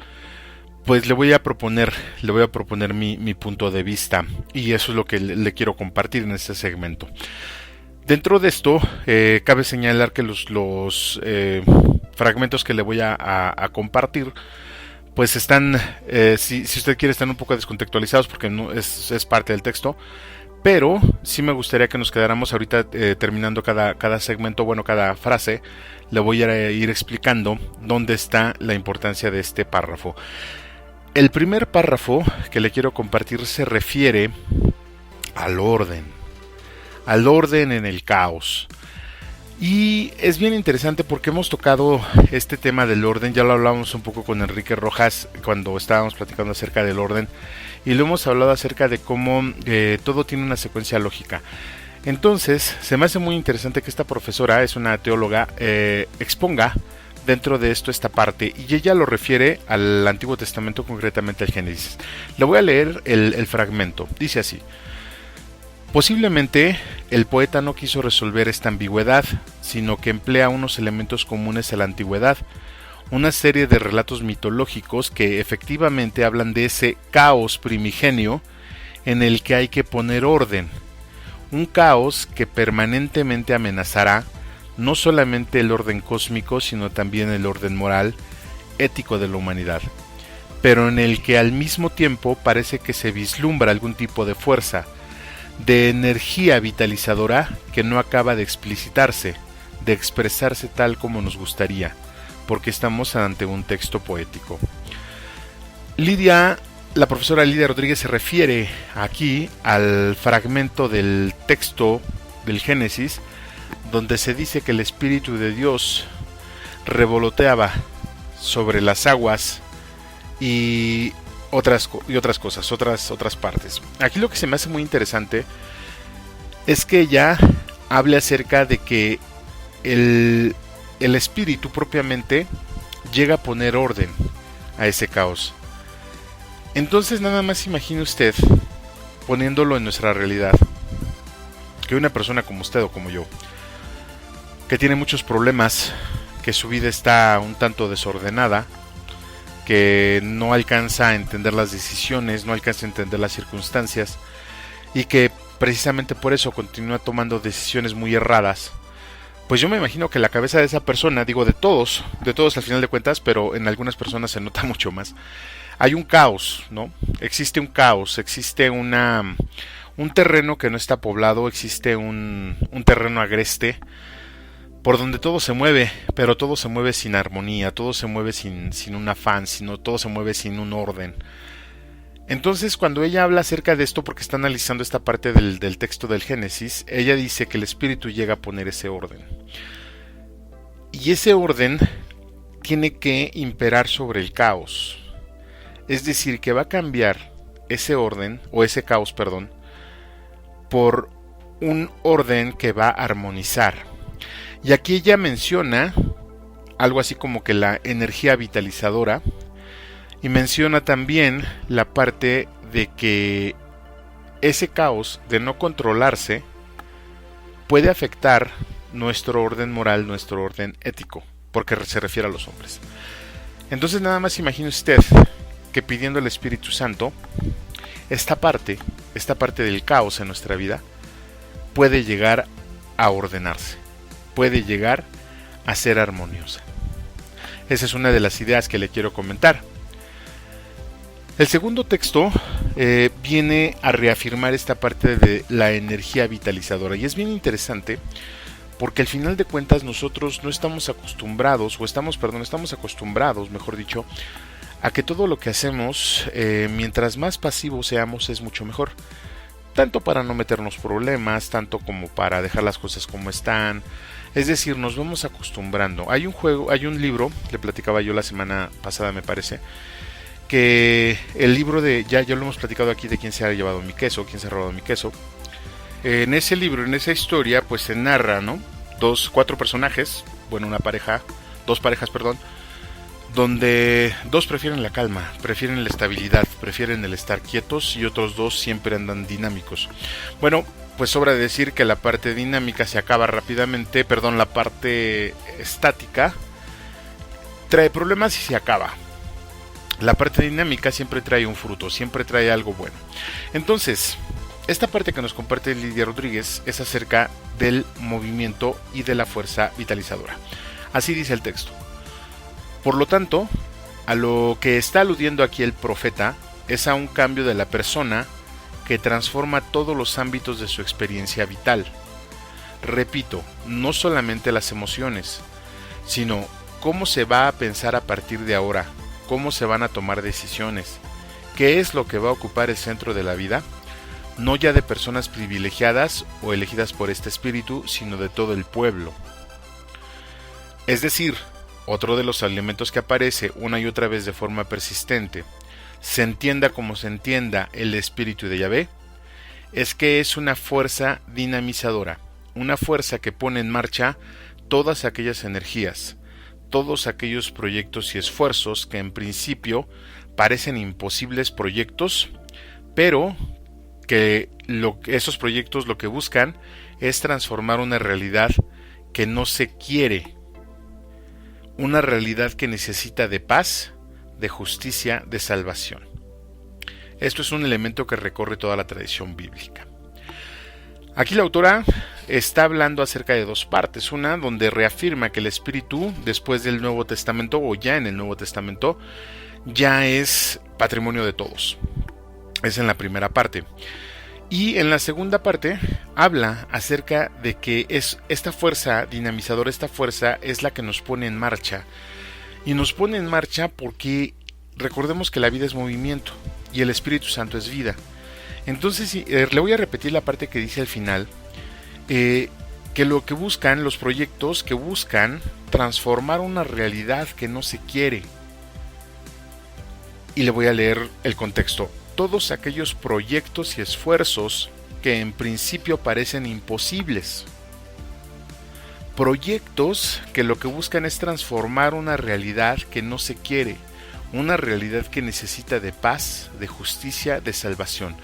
pues le voy a proponer mi punto de vista, y eso es lo que le quiero compartir en este segmento. Dentro de esto, cabe señalar que los fragmentos que le voy a compartir, pues están, si usted quiere, están un poco descontextualizados porque no es parte del texto, pero sí me gustaría que nos quedáramos ahorita terminando cada segmento, cada frase, le voy a ir explicando dónde está la importancia de este párrafo. El primer párrafo que le quiero compartir se refiere al orden en el caos. Y es bien interesante porque hemos tocado este tema del orden, ya lo hablamos un poco con Enrique Rojas cuando estábamos platicando acerca del orden, y lo hemos hablado acerca de cómo todo tiene una secuencia lógica. Entonces, se me hace muy interesante que esta profesora, es una teóloga, exponga dentro de esto esta parte, y ella lo refiere al Antiguo Testamento, concretamente al Génesis. Le voy a leer el fragmento. Dice así: posiblemente el poeta no quiso resolver esta ambigüedad, sino que emplea unos elementos comunes a la antigüedad, una serie de relatos mitológicos que efectivamente hablan de ese caos primigenio en el que hay que poner orden, un caos que permanentemente amenazará no solamente el orden cósmico, sino también el orden moral, ético de la humanidad, pero en el que al mismo tiempo parece que se vislumbra algún tipo de fuerza, de energía vitalizadora que no acaba de explicitarse, de expresarse tal como nos gustaría, porque estamos ante un texto poético. La profesora Lidia Rodríguez se refiere aquí al fragmento del texto del Génesis, donde se dice que el Espíritu de Dios revoloteaba sobre las aguas y otras cosas, otras partes. Aquí lo que se me hace muy interesante es que ella habla acerca de que el Espíritu propiamente llega a poner orden a ese caos. Entonces nada más imagine usted, poniéndolo en nuestra realidad, que una persona como usted o como yo, que tiene muchos problemas, que su vida está un tanto desordenada, que no alcanza a entender las decisiones, no alcanza a entender las circunstancias, y que precisamente por eso continúa tomando decisiones muy erradas, pues yo me imagino que la cabeza de esa persona, digo de todos al final de cuentas, pero en algunas personas se nota mucho más, hay un caos, ¿no? Existe un caos, existe un terreno que no está poblado, existe un terreno agreste, por donde todo se mueve, pero todo se mueve sin armonía, todo se mueve sin un afán, sino todo se mueve sin un orden. Entonces, cuando ella habla acerca de esto, porque está analizando esta parte del texto del Génesis, ella dice que el Espíritu llega a poner ese orden. Y ese orden tiene que imperar sobre el caos. Es decir, que va a cambiar ese orden, o ese caos, perdón, por un orden que va a armonizar. Y aquí ella menciona algo así como que la energía vitalizadora, y menciona también la parte de que ese caos de no controlarse puede afectar nuestro orden moral, nuestro orden ético, porque se refiere a los hombres. Entonces nada más imagine usted que pidiendo al Espíritu Santo, esta parte del caos en nuestra vida puede llegar a ordenarse, puede llegar a ser armoniosa. Esa es una de las ideas que le quiero comentar. El segundo texto viene a reafirmar esta parte de la energía vitalizadora, y es bien interesante porque al final de cuentas nosotros no estamos acostumbrados, estamos acostumbrados, mejor dicho, a que todo lo que hacemos, mientras más pasivos seamos, es mucho mejor. Tanto para no meternos problemas, tanto como para dejar las cosas como están. Es decir, nos vamos acostumbrando. Hay un libro, le platicaba yo la semana pasada, me parece, que el libro de, ya lo hemos platicado aquí, de quién se ha llevado mi queso, quién se ha robado mi queso. En ese libro, en esa historia, pues se narra, ¿no? Cuatro personajes, bueno, dos parejas, donde dos prefieren la calma, prefieren la estabilidad, prefieren el estar quietos, y otros dos siempre andan dinámicos. Bueno, pues sobra decir que la parte dinámica se acaba rápidamente, la parte estática trae problemas y se acaba. La parte dinámica siempre trae un fruto, siempre trae algo bueno. Entonces, esta parte que nos comparte Lidia Rodríguez es acerca del movimiento y de la fuerza vitalizadora. Así dice el texto. Por lo tanto, a lo que está aludiendo aquí el profeta es a un cambio de la persona que transforma todos los ámbitos de su experiencia vital. Repito, no solamente las emociones, sino cómo se va a pensar a partir de ahora, cómo se van a tomar decisiones, qué es lo que va a ocupar el centro de la vida, no ya de personas privilegiadas o elegidas por este espíritu, sino de todo el pueblo. Es decir, otro de los elementos que aparece una y otra vez de forma persistente, se entienda como se entienda el espíritu de Yahvé, es que es una fuerza dinamizadora, una fuerza que pone en marcha todas aquellas energías, todos aquellos proyectos y esfuerzos que en principio parecen imposibles proyectos, pero que esos proyectos lo que buscan es transformar una realidad que no se quiere, una realidad que necesita de paz, de justicia, de salvación. Esto es un elemento que recorre toda la tradición bíblica. Aquí la autora está hablando acerca de dos partes, una donde reafirma que el Espíritu, después del Nuevo Testamento, o ya en el Nuevo Testamento, ya es patrimonio de todos. Es en la primera parte. Y en la segunda parte habla acerca de que es esta fuerza dinamizadora, esta fuerza es la que nos pone en marcha. Y nos pone en marcha porque recordemos que la vida es movimiento y el Espíritu Santo es vida. Entonces le voy a repetir la parte que dice al final, que lo que buscan, los proyectos que buscan transformar una realidad que no se quiere. Y le voy a leer el contexto. Todos aquellos proyectos y esfuerzos que en principio parecen imposibles. Proyectos que lo que buscan es transformar una realidad que no se quiere, una realidad que necesita de paz, de justicia, de salvación.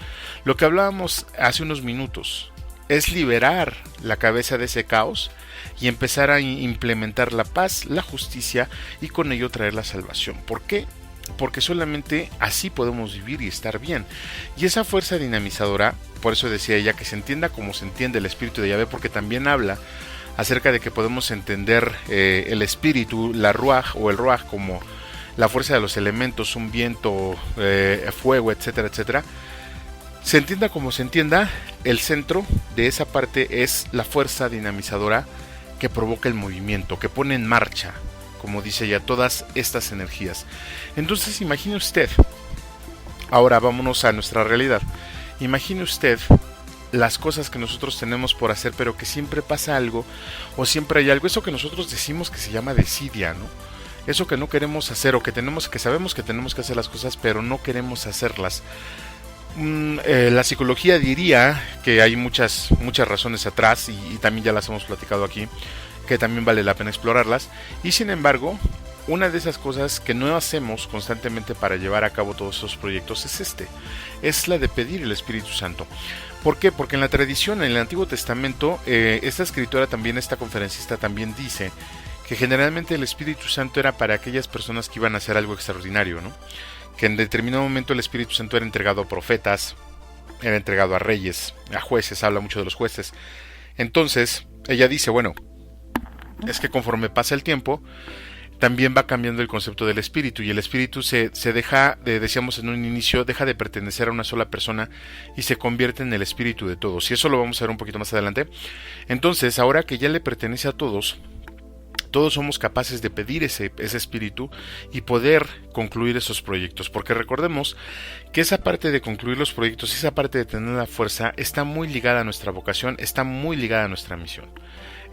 Lo que hablábamos hace unos minutos es liberar la cabeza de ese caos y empezar a implementar la paz, la justicia y con ello traer la salvación. ¿Por qué? Porque solamente así podemos vivir y estar bien. Y esa fuerza dinamizadora, por eso decía ella, que se entienda como se entiende el espíritu de Yahvé, porque también habla acerca de que podemos entender el espíritu, la ruaj o el ruaj, como la fuerza de los elementos, un viento, fuego, etcétera, etcétera. Se entienda como se entienda, el centro de esa parte es la fuerza dinamizadora que provoca el movimiento, que pone en marcha, como dice ella, todas estas energías. Entonces imagine usted, ahora vámonos a nuestra realidad, imagine usted las cosas que nosotros tenemos por hacer, pero que siempre pasa algo, o siempre hay algo, eso que nosotros decimos que se llama desidia, ¿no? Eso que no queremos hacer, o que sabemos que tenemos que hacer las cosas, pero no queremos hacerlas. La psicología diría que hay muchas razones atrás, y también ya las hemos platicado aquí, que también vale la pena explorarlas, y sin embargo, una de esas cosas que no hacemos constantemente para llevar a cabo todos esos proyectos es la de pedir el Espíritu Santo. ¿Por qué? Porque en la tradición, en el Antiguo Testamento, esta escritora también, esta conferencista también dice que generalmente el Espíritu Santo era para aquellas personas que iban a hacer algo extraordinario, ¿no? Que en determinado momento el Espíritu Santo era entregado a profetas, era entregado a reyes, a jueces, habla mucho de los jueces. Entonces, ella dice, bueno, es que conforme pasa el tiempo, también va cambiando el concepto del espíritu, y el espíritu se deja, decíamos en un inicio, deja de pertenecer a una sola persona y se convierte en el espíritu de todos, y eso lo vamos a ver un poquito más adelante. Entonces, ahora que ya le pertenece a todos somos capaces de pedir ese espíritu y poder concluir esos proyectos, porque recordemos que esa parte de concluir los proyectos, esa parte de tener la fuerza, está muy ligada a nuestra vocación, está muy ligada a nuestra misión.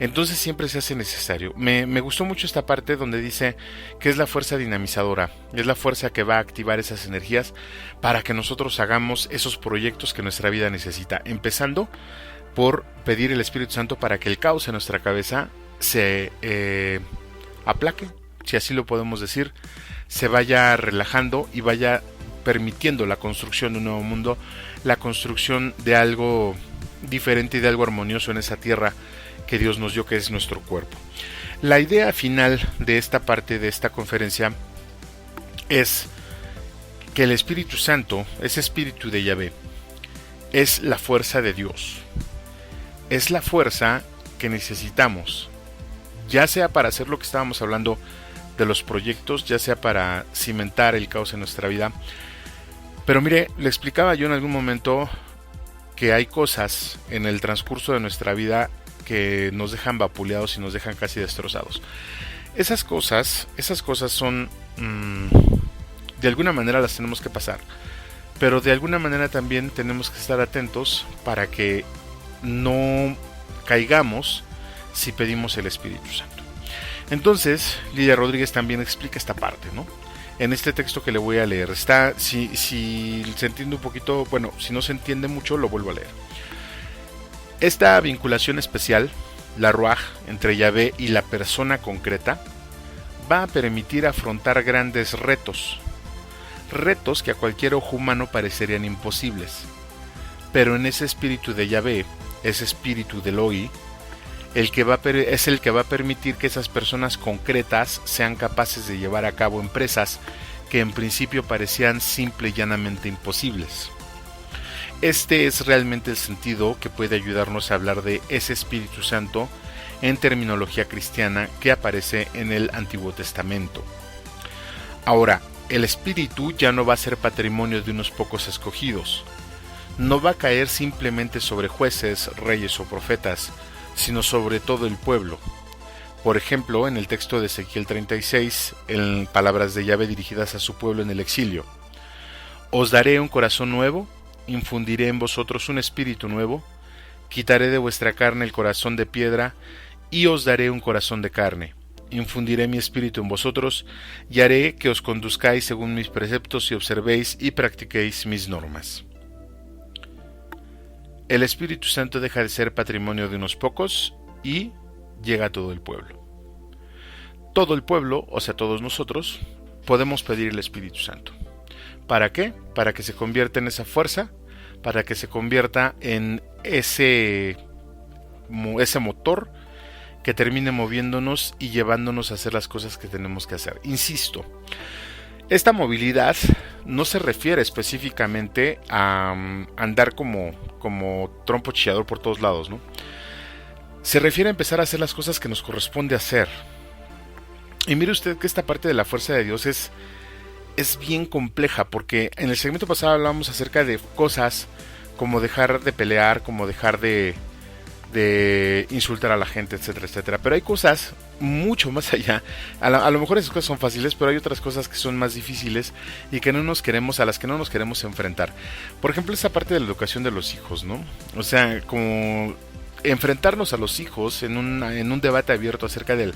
Entonces siempre se hace necesario. Me gustó mucho esta parte donde dice que es la fuerza dinamizadora, es la fuerza que va a activar esas energías para que nosotros hagamos esos proyectos que nuestra vida necesita, empezando por pedir el Espíritu Santo para que el caos en nuestra cabeza se aplaque, si así lo podemos decir, se vaya relajando y vaya permitiendo la construcción de un nuevo mundo, la construcción de algo diferente y de algo armonioso en esa tierra que Dios nos dio, que es nuestro cuerpo. La idea final de esta parte de esta conferencia es que el Espíritu Santo, ese espíritu de Yahvé, es la fuerza de Dios, es la fuerza que necesitamos, ya sea para hacer lo que estábamos hablando de los proyectos, ya sea para cimentar el caos en nuestra vida. Pero mire, le explicaba yo en algún momento que hay cosas en el transcurso de nuestra vida que nos dejan vapuleados y nos dejan casi destrozados. Esas cosas son, de alguna manera las tenemos que pasar, pero de alguna manera también tenemos que estar atentos para que no caigamos si pedimos el Espíritu Santo. Entonces, Lidia Rodríguez también explica esta parte, ¿no? En este texto que le voy a leer, está, si se entiende un poquito, bueno, si no se entiende mucho, lo vuelvo a leer. Esta vinculación especial, la ruaj, entre Yahvé y la persona concreta, va a permitir afrontar grandes retos que a cualquier ojo humano parecerían imposibles. Pero en ese espíritu de Yahvé, ese espíritu del Elohim, es el que va a permitir que esas personas concretas sean capaces de llevar a cabo empresas que en principio parecían simple y llanamente imposibles. Este es realmente el sentido que puede ayudarnos a hablar de ese Espíritu Santo en terminología cristiana que aparece en el Antiguo Testamento. Ahora, el Espíritu ya no va a ser patrimonio de unos pocos escogidos. No va a caer simplemente sobre jueces, reyes o profetas, sino sobre todo el pueblo. Por ejemplo, en el texto de Ezequiel 36, en palabras de Yahvé dirigidas a su pueblo en el exilio: os daré un corazón nuevo, infundiré en vosotros un espíritu nuevo, quitaré de vuestra carne el corazón de piedra, y os daré un corazón de carne. Infundiré mi espíritu en vosotros, y haré que os conduzcáis según mis preceptos y observéis y practiquéis mis normas. El Espíritu Santo deja de ser patrimonio de unos pocos y llega a todo el pueblo. Todo el pueblo, o sea, todos nosotros, podemos pedir el Espíritu Santo. ¿Para qué? Para que se convierta en esa fuerza, para que se convierta en ese motor que termine moviéndonos y llevándonos a hacer las cosas que tenemos que hacer. Insisto, esta movilidad no se refiere específicamente a andar como trompo chillador por todos lados, ¿no? Se refiere a empezar a hacer las cosas que nos corresponde hacer. Y mire usted que esta parte de la fuerza de Dios es bien compleja, porque en el segmento pasado hablábamos acerca de cosas como dejar de pelear, como dejar de insultar a la gente, etcétera, etcétera. Pero hay cosas mucho más allá. A lo mejor esas cosas son fáciles, pero hay otras cosas que son más difíciles y que a las que no nos queremos enfrentar. Por ejemplo, esa parte de la educación de los hijos, ¿no? O sea, como enfrentarnos a los hijos en un debate abierto acerca de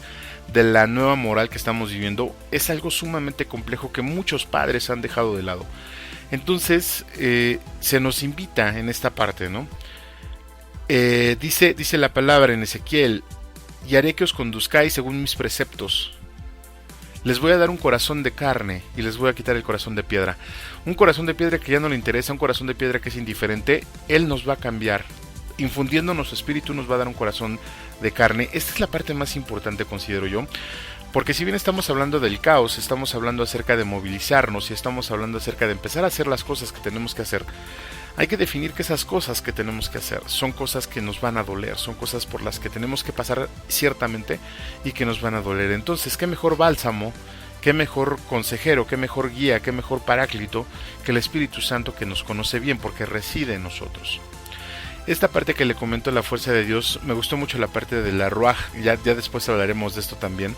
la nueva moral que estamos viviendo es algo sumamente complejo que muchos padres han dejado de lado. Entonces, se nos invita en esta parte, ¿no? Dice la palabra en Ezequiel: y haré que os conduzcáis según mis preceptos. Les voy a dar un corazón de carne y les voy a quitar el corazón de piedra. Un corazón de piedra que ya no le interesa, un corazón de piedra que es indiferente. Él nos va a cambiar. Infundiéndonos su espíritu nos va a dar un corazón de carne. Esta es la parte más importante, considero yo. Porque si bien estamos hablando del caos, estamos hablando acerca de movilizarnos y estamos hablando acerca de empezar a hacer las cosas que tenemos que hacer, hay que definir que esas cosas que tenemos que hacer son cosas que nos van a doler, son cosas por las que tenemos que pasar ciertamente y que nos van a doler. Entonces, qué mejor bálsamo, qué mejor consejero, qué mejor guía, qué mejor paráclito que el Espíritu Santo, que nos conoce bien porque reside en nosotros. Esta parte que le comento, la fuerza de Dios, me gustó mucho la parte de la Ruaj. Ya después hablaremos de esto también,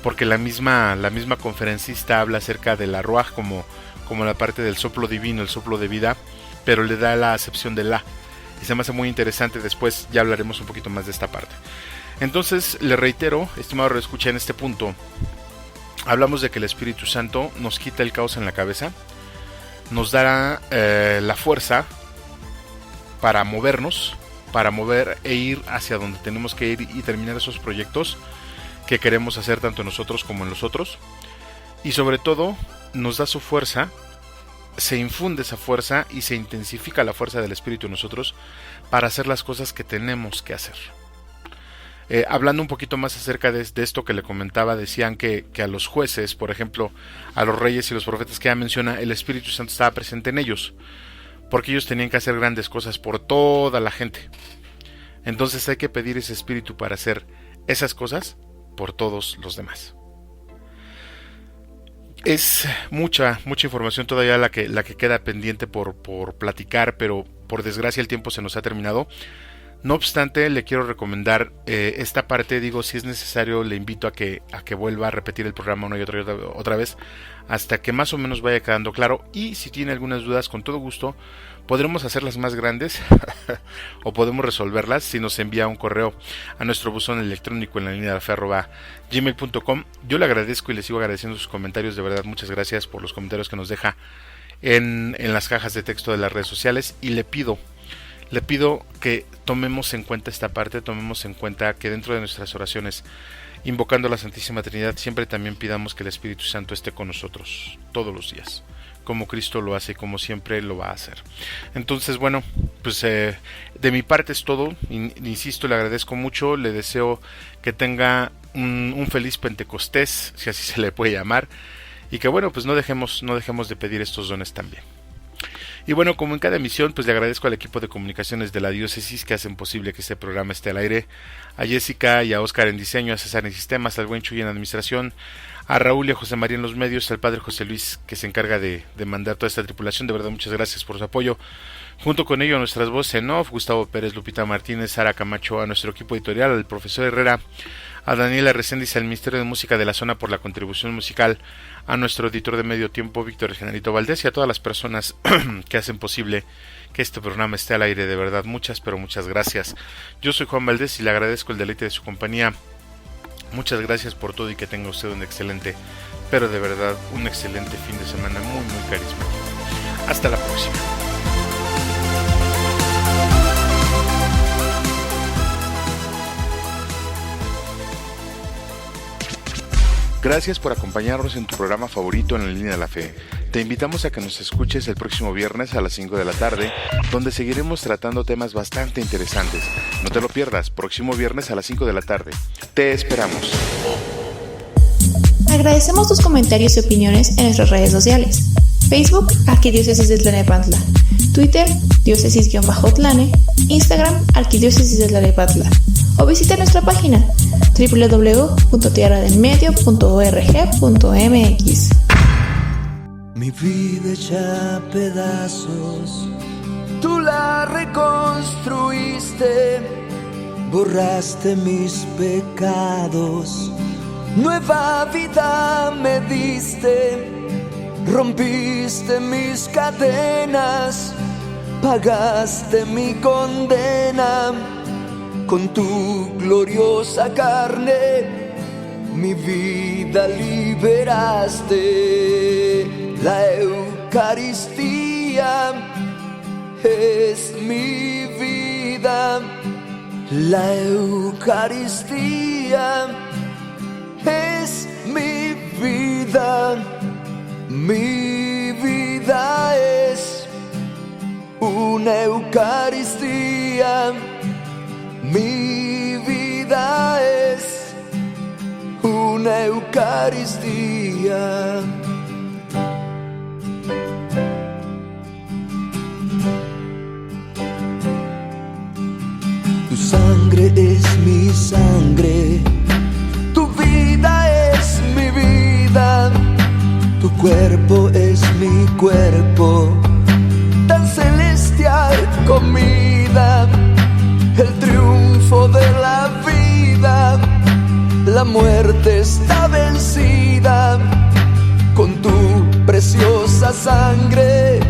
porque la misma conferencista habla acerca de la Ruaj como la parte del soplo divino, el soplo de vida, pero le da la acepción de la, y se me hace muy interesante. Después ya hablaremos un poquito más de esta parte. Entonces, le reitero, estimado reescucha, en este punto hablamos de que el Espíritu Santo nos quita el caos en la cabeza, nos dará la fuerza para movernos, para mover e ir hacia donde tenemos que ir y terminar esos proyectos que queremos hacer tanto nosotros como en los otros. Y sobre todo, nos da su fuerza, se infunde esa fuerza y se intensifica la fuerza del Espíritu en nosotros para hacer las cosas que tenemos que hacer. Hablando un poquito más acerca de esto que le comentaba, decían que a los jueces, por ejemplo, a los reyes y los profetas que ya menciona, el Espíritu Santo estaba presente en ellos, porque ellos tenían que hacer grandes cosas por toda la gente. Entonces hay que pedir ese Espíritu para hacer esas cosas por todos los demás. Es mucha información todavía la que queda pendiente por platicar, pero por desgracia el tiempo se nos ha terminado. No obstante, le quiero recomendar esta parte. Digo, si es necesario, le invito a que vuelva a repetir el programa una y otra vez, hasta que más o menos vaya quedando claro. Y si tiene algunas dudas, con todo gusto podremos hacerlas más grandes o podemos resolverlas si nos envía un correo a nuestro buzón electrónico en la línea de la fe @gmail.com. Yo le agradezco y le sigo agradeciendo sus comentarios. De verdad, muchas gracias por los comentarios que nos deja en las cajas de texto de las redes sociales. Y le pido que tomemos en cuenta esta parte, tomemos en cuenta que dentro de nuestras oraciones, invocando a la Santísima Trinidad, siempre también pidamos que el Espíritu Santo esté con nosotros todos los días, como Cristo lo hace y como siempre lo va a hacer. Entonces, bueno, pues de mi parte es todo. Insisto, le agradezco mucho, le deseo que tenga un feliz Pentecostés, si así se le puede llamar, y que bueno, pues no dejemos de pedir estos dones también. Y bueno, como en cada emisión, pues le agradezco al equipo de comunicaciones de la diócesis que hacen posible que este programa esté al aire, a Jessica y a Oscar en diseño, a César en sistemas, al buen Chuy en administración, a Raúl y a José María en los medios, al padre José Luis que se encarga de mandar toda esta tripulación. De verdad, muchas gracias por su apoyo. Junto con ello, nuestras voces en off, Gustavo Pérez, Lupita Martínez, Sara Camacho, a nuestro equipo editorial, al profesor Herrera, a Daniela Reséndiz, al Ministerio de Música de la Zona por la contribución musical, a nuestro editor de Medio Tiempo, Víctor Genarito Valdés, y a todas las personas que hacen posible que este programa esté al aire. De verdad, muchas gracias. Yo soy Juan Valdés y le agradezco el deleite de su compañía. Muchas gracias por todo y que tenga usted un excelente, pero de verdad un excelente fin de semana, muy carismático. Hasta la próxima. Gracias por acompañarnos en tu programa favorito en la línea de la fe. Te invitamos a que nos escuches el próximo viernes a las 5 de la tarde, donde seguiremos tratando temas bastante interesantes. No te lo pierdas, próximo viernes a las 5 de la tarde. Te esperamos. Agradecemos tus comentarios y opiniones en nuestras redes sociales. Facebook, Arquidiócesis de Tlalnepantla. Twitter, diócesis-tlane. Instagram, Arquidiócesis de Tlalnepantla. O visita nuestra página www.tierradelmedio.org.mx. Mi vida hecha pedazos, tú la reconstruiste, borraste mis pecados, nueva vida me diste, rompiste mis cadenas, pagaste mi condena, con tu gloriosa carne mi vida liberaste. La Eucaristía es mi vida, la Eucaristía es mi vida es una Eucaristía, mi vida es una Eucaristía. Tu sangre es mi sangre, tu vida es mi vida, tu cuerpo es mi cuerpo, tan celestial comida, el triunfo de la vida, la muerte está vencida, con tu preciosa sangre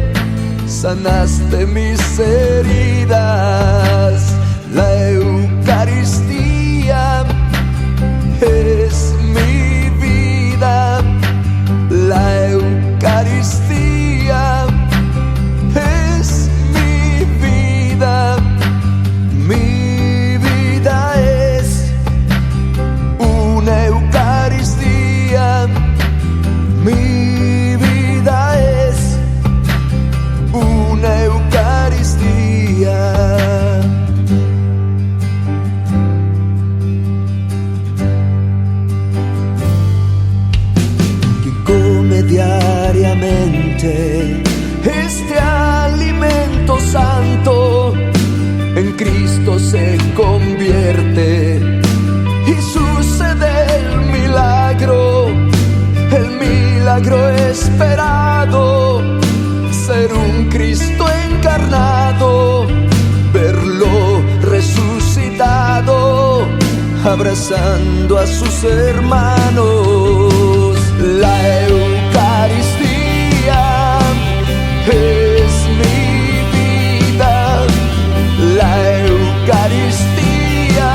sanaste mis heridas. La Eucaristía es mi vida, la Eucaristía es mi vida es una Eucaristía, mi vida es una Eucaristía. Diariamente este alimento santo en Cristo se convierte y sucede el milagro esperado, ser un Cristo encarnado, verlo resucitado, abrazando a sus hermanos. La Eucaristía es mi vida, la Eucaristía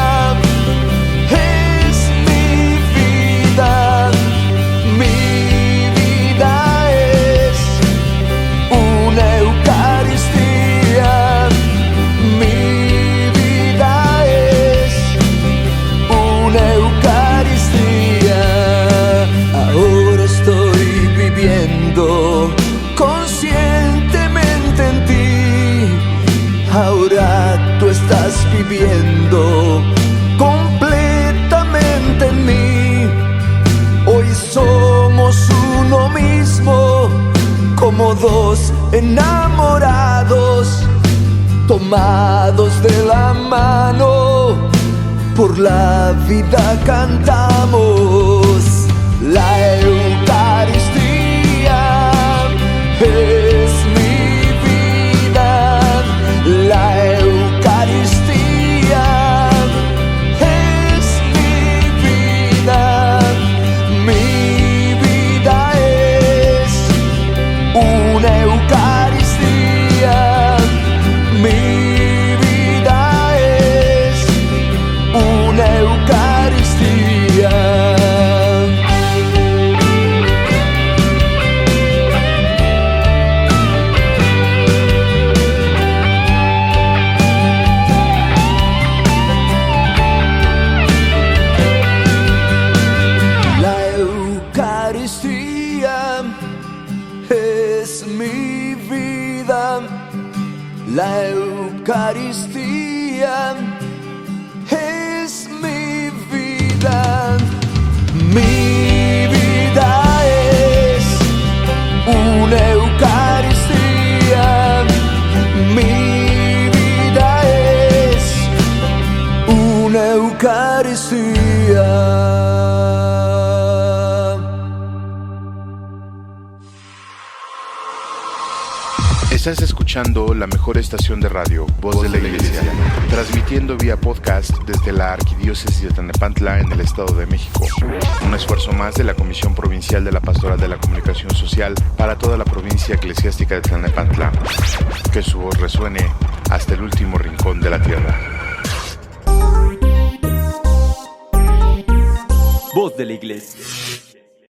es mi vida es una Eucaristía, mi vida es una Eucaristía. Ahora estoy viviendo conscientemente en ti, ahora tú estás viviendo completamente en mí. Hoy somos uno mismo, como dos enamorados, tomados de la mano, por la vida cantamos. La Eucaristía es mi vida, la Eucaristía es mi vida es una Eucaristía, mi vida es una Eucaristía. La Eucaristía es mi vida. Mi vida es una Eucaristía. Mi vida es una Eucaristía. Estás escuchando la mejor estación de radio, Voz de la Iglesia, transmitiendo vía podcast desde la Arquidiócesis de Tlalnepantla en el Estado de México. Un esfuerzo más de la Comisión Provincial de la Pastoral de la Comunicación Social para toda la provincia eclesiástica de Tlalnepantla. Que su voz resuene hasta el último rincón de la tierra. Voz de la Iglesia.